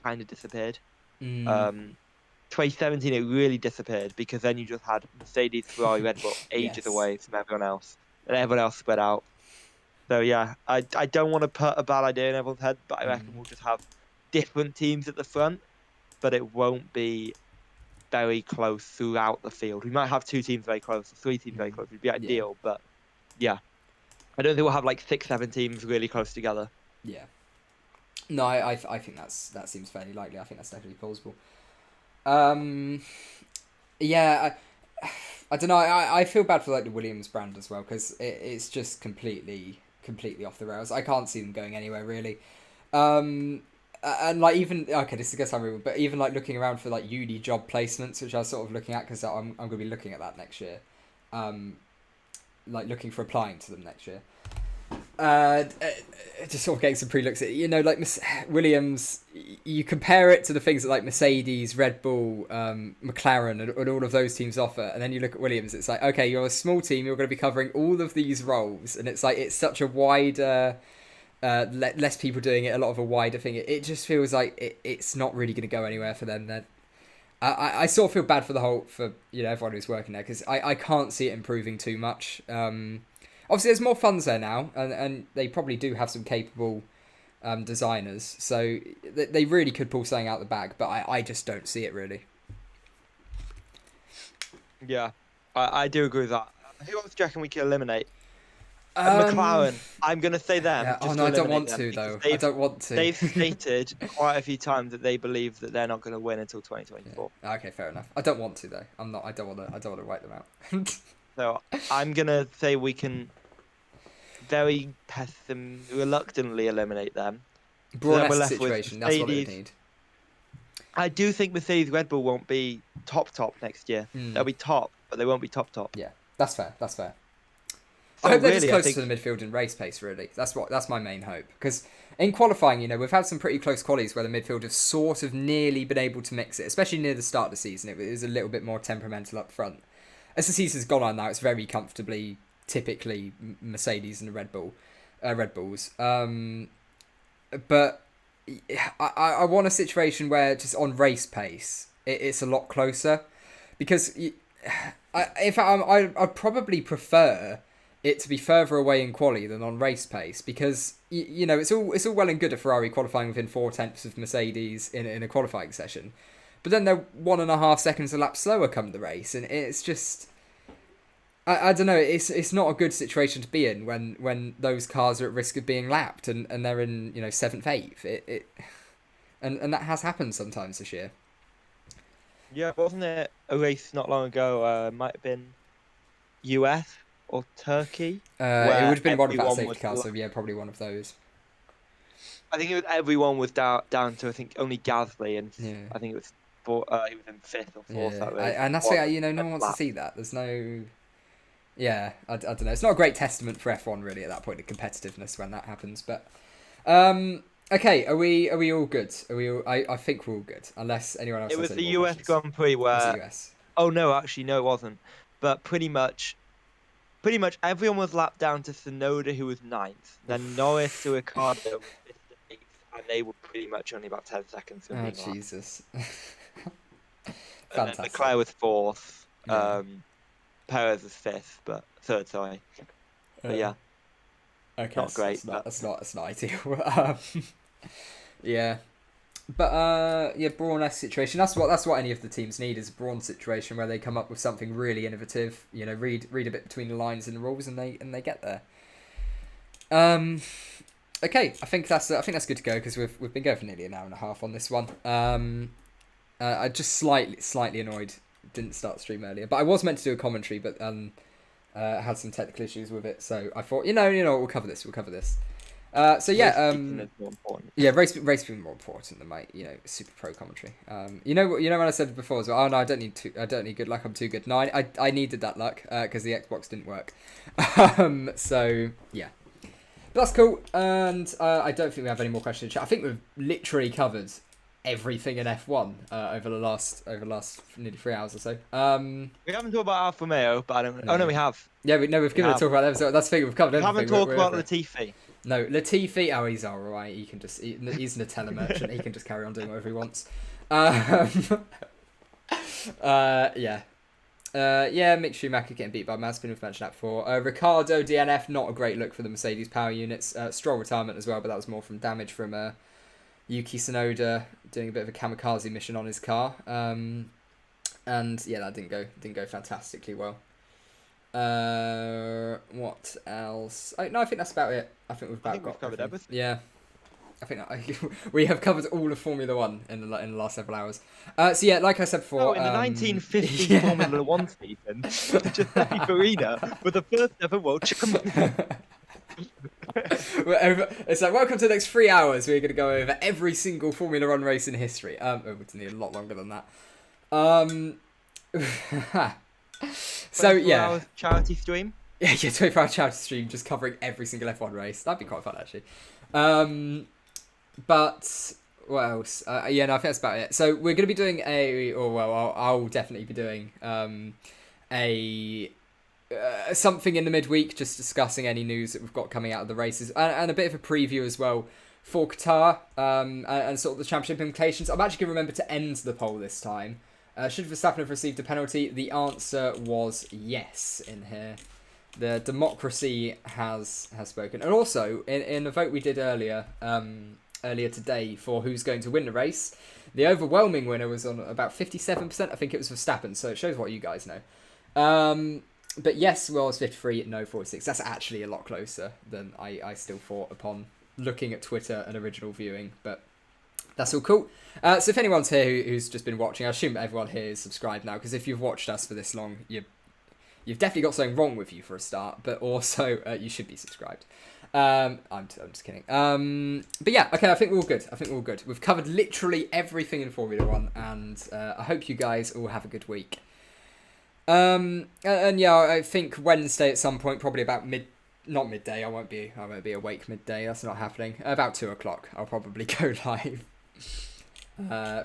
kind of disappeared. 2017 it really disappeared because then you just had Mercedes, Ferrari, Red Bull ages away from everyone else, and everyone else spread out. So yeah, I don't want to put a bad idea in everyone's head, but I reckon we'll just have different teams at the front, but it won't be very close throughout the field. We might have 2 teams very close, or 3 teams very close. It'd be ideal, but yeah, I don't think we'll have like 6, 7 teams really close together. Yeah, no, I think that seems fairly likely. I think that's definitely plausible. Yeah, I don't know. I feel bad for like the Williams brand as well because it's just completely off the rails. I can't see them going anywhere really. And like even this is unreal, but even like looking around for like uni job placements, which I was sort of looking at because I'm going to be looking at that next year, like looking for applying to them next year. Just sort of getting some pre-looks at like Williams. You compare it to the things that like Mercedes, Red Bull, McLaren, and all of those teams offer, and then you look at Williams. It's like, okay, you're a small team. You're going to be covering all of these roles, and it's like it's such a wider. Less people doing it, a lot of a wider thing. It just feels like it's not really going to go anywhere for them. Then I sort of feel bad for everyone who's working there because I can't see it improving too much. Obviously, there's more funds there now, and they probably do have some capable designers, so they really could pull something out the bag. But I just don't see it really. Yeah, I do agree with that. Who else do you reckon we could eliminate? McLaren. I'm going to say them. Yeah. I don't want to, though. I don't want to. They've stated quite a few times that they believe that they're not going to win until 2024. Yeah. Okay, fair enough. I don't want to, though. I'm not. I don't want to write them out. So I'm going to say we can very reluctantly eliminate them. Brawl situation. That's what they need. I do think Mercedes Red Bull won't be top next year. They'll be top, but they won't be top. Yeah, that's fair. So I hope they're just close to the midfield in race pace, really. That's my main hope. Because in qualifying, we've had some pretty close qualies where the midfield have sort of nearly been able to mix it, especially near the start of the season. It was a little bit more temperamental up front. As the season's gone on now, it's very comfortably, typically, Mercedes and the Red Bulls. But I want a situation where just on race pace, it's a lot closer. Because I'd probably prefer it to be further away in quali than on race pace because it's all well and good a Ferrari qualifying within 0.4 of Mercedes in a qualifying session, but then they're 1.5 seconds a lap slower come the race, and it's just I don't know, it's not a good situation to be in when those cars are at risk of being lapped and they're in 7th, 8th. And that has happened sometimes this year. Yeah, wasn't it a race not long ago? Might have been US or Turkey. It would have been one of that safety cars, so yeah, probably one of those. I think everyone was down to I think only Gasly, and I think it was he was in 5th or 4th. Yeah, and that's why no one wants to see that. There's no. Yeah, I don't know. It's not a great testament for F1 really at that point of competitiveness when that happens. But okay, are we all good? Are we all? I think we're all good, unless anyone else. It has was the any more US questions. Grand Prix where. Was it US? Oh no, actually no, it wasn't. But pretty much everyone was lapped down to Tsunoda, who was 9th. Then Norris to Ricardo was 5th and 8th, and they were pretty much only about 10 seconds from being lapped. Jesus. Fantastic. And then Leclerc was 4th. Yeah. Perez was 5th, but 3rd, sorry. But yeah. Okay, not great. That's not ideal. Yeah. But yeah, Brawn-esque situation. That's what any of the teams need, is a Brawn situation where they come up with something really innovative. You know, read a bit between the lines in the rules, and they get there. Okay, I think that's good to go, because we've been going for nearly an hour and a half on this one. I just slightly annoyed didn't start the stream earlier, but I was meant to do a commentary, but had some technical issues with it, so I thought we'll cover this. So yeah, yeah, RaceBeacon more important than my super pro commentary. You know when I said before as well, oh no, I don't need good luck, I'm too good. No, I needed that luck because the Xbox didn't work. So yeah, but that's cool. And I don't think we have any more questions in chat. I think we've literally covered everything in F1 over the last nearly 3 hours or so. We haven't talked about Alfa Romeo, but I don't. No. Oh no, we have. Yeah, we've given a talk about them. So that's the thing, we've covered everything. We haven't talked about Latifi. No, Latifi. Oh, he's all right. He can just. He's an Nutella merchant. He can just carry on doing whatever he wants. Yeah. Mick Schumacher getting beat by Mazepin. We've mentioned that before. Ricardo DNF. Not a great look for the Mercedes power units. Stroll retirement as well, but that was more from damage from Yuki Tsunoda doing a bit of a kamikaze mission on his car. And yeah, that didn't go fantastically well. What else? No, I think that's about it. I think we've covered everything. Yeah, I think we have covered all of Formula One in the last several hours. So yeah, like I said before, in the 1950 Formula One season, Giuseppe Farina was the first ever world champion. It's like, welcome to the next 3 hours. We're going to go over every single Formula One race in history. It's need a lot longer than that. So yeah, charity stream. Yeah, 24-hour charity stream, just covering every single F1 race. That'd be quite fun, actually. But what else? No, I think that's about it. So we're going to be doing I'll definitely be doing something in the midweek, just discussing any news that we've got coming out of the races, and a bit of a preview as well for Qatar, and sort of the championship implications. I'm actually going to remember to end the poll this time. Should Verstappen have received a penalty? The answer was yes in here. The democracy has spoken. And also, in a vote we did earlier today for who's going to win the race, the overwhelming winner was on about 57%. I think it was Verstappen, so it shows what you guys know. But yes was 53, no 46. That's actually a lot closer than I still thought upon looking at Twitter and original viewing, but that's all cool. So if anyone's here who's just been watching, I assume everyone here is subscribed now, because if you've watched us for this long, you've definitely got something wrong with you for a start, but also you should be subscribed. I'm just kidding. But yeah, okay, I think we're all good. We've covered literally everything in Formula One, and I hope you guys all have a good week. And yeah, I think Wednesday at some point, probably about not midday. I won't be awake midday. That's not happening. About 2:00, I'll probably go live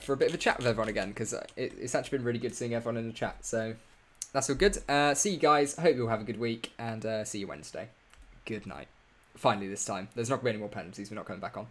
for a bit of a chat with everyone again, because it's actually been really good seeing everyone in the chat. So that's all good. See you guys. I hope you all have a good week, and see you Wednesday. Good night. Finally this time. There's not going to be any more penalties. We're not coming back on.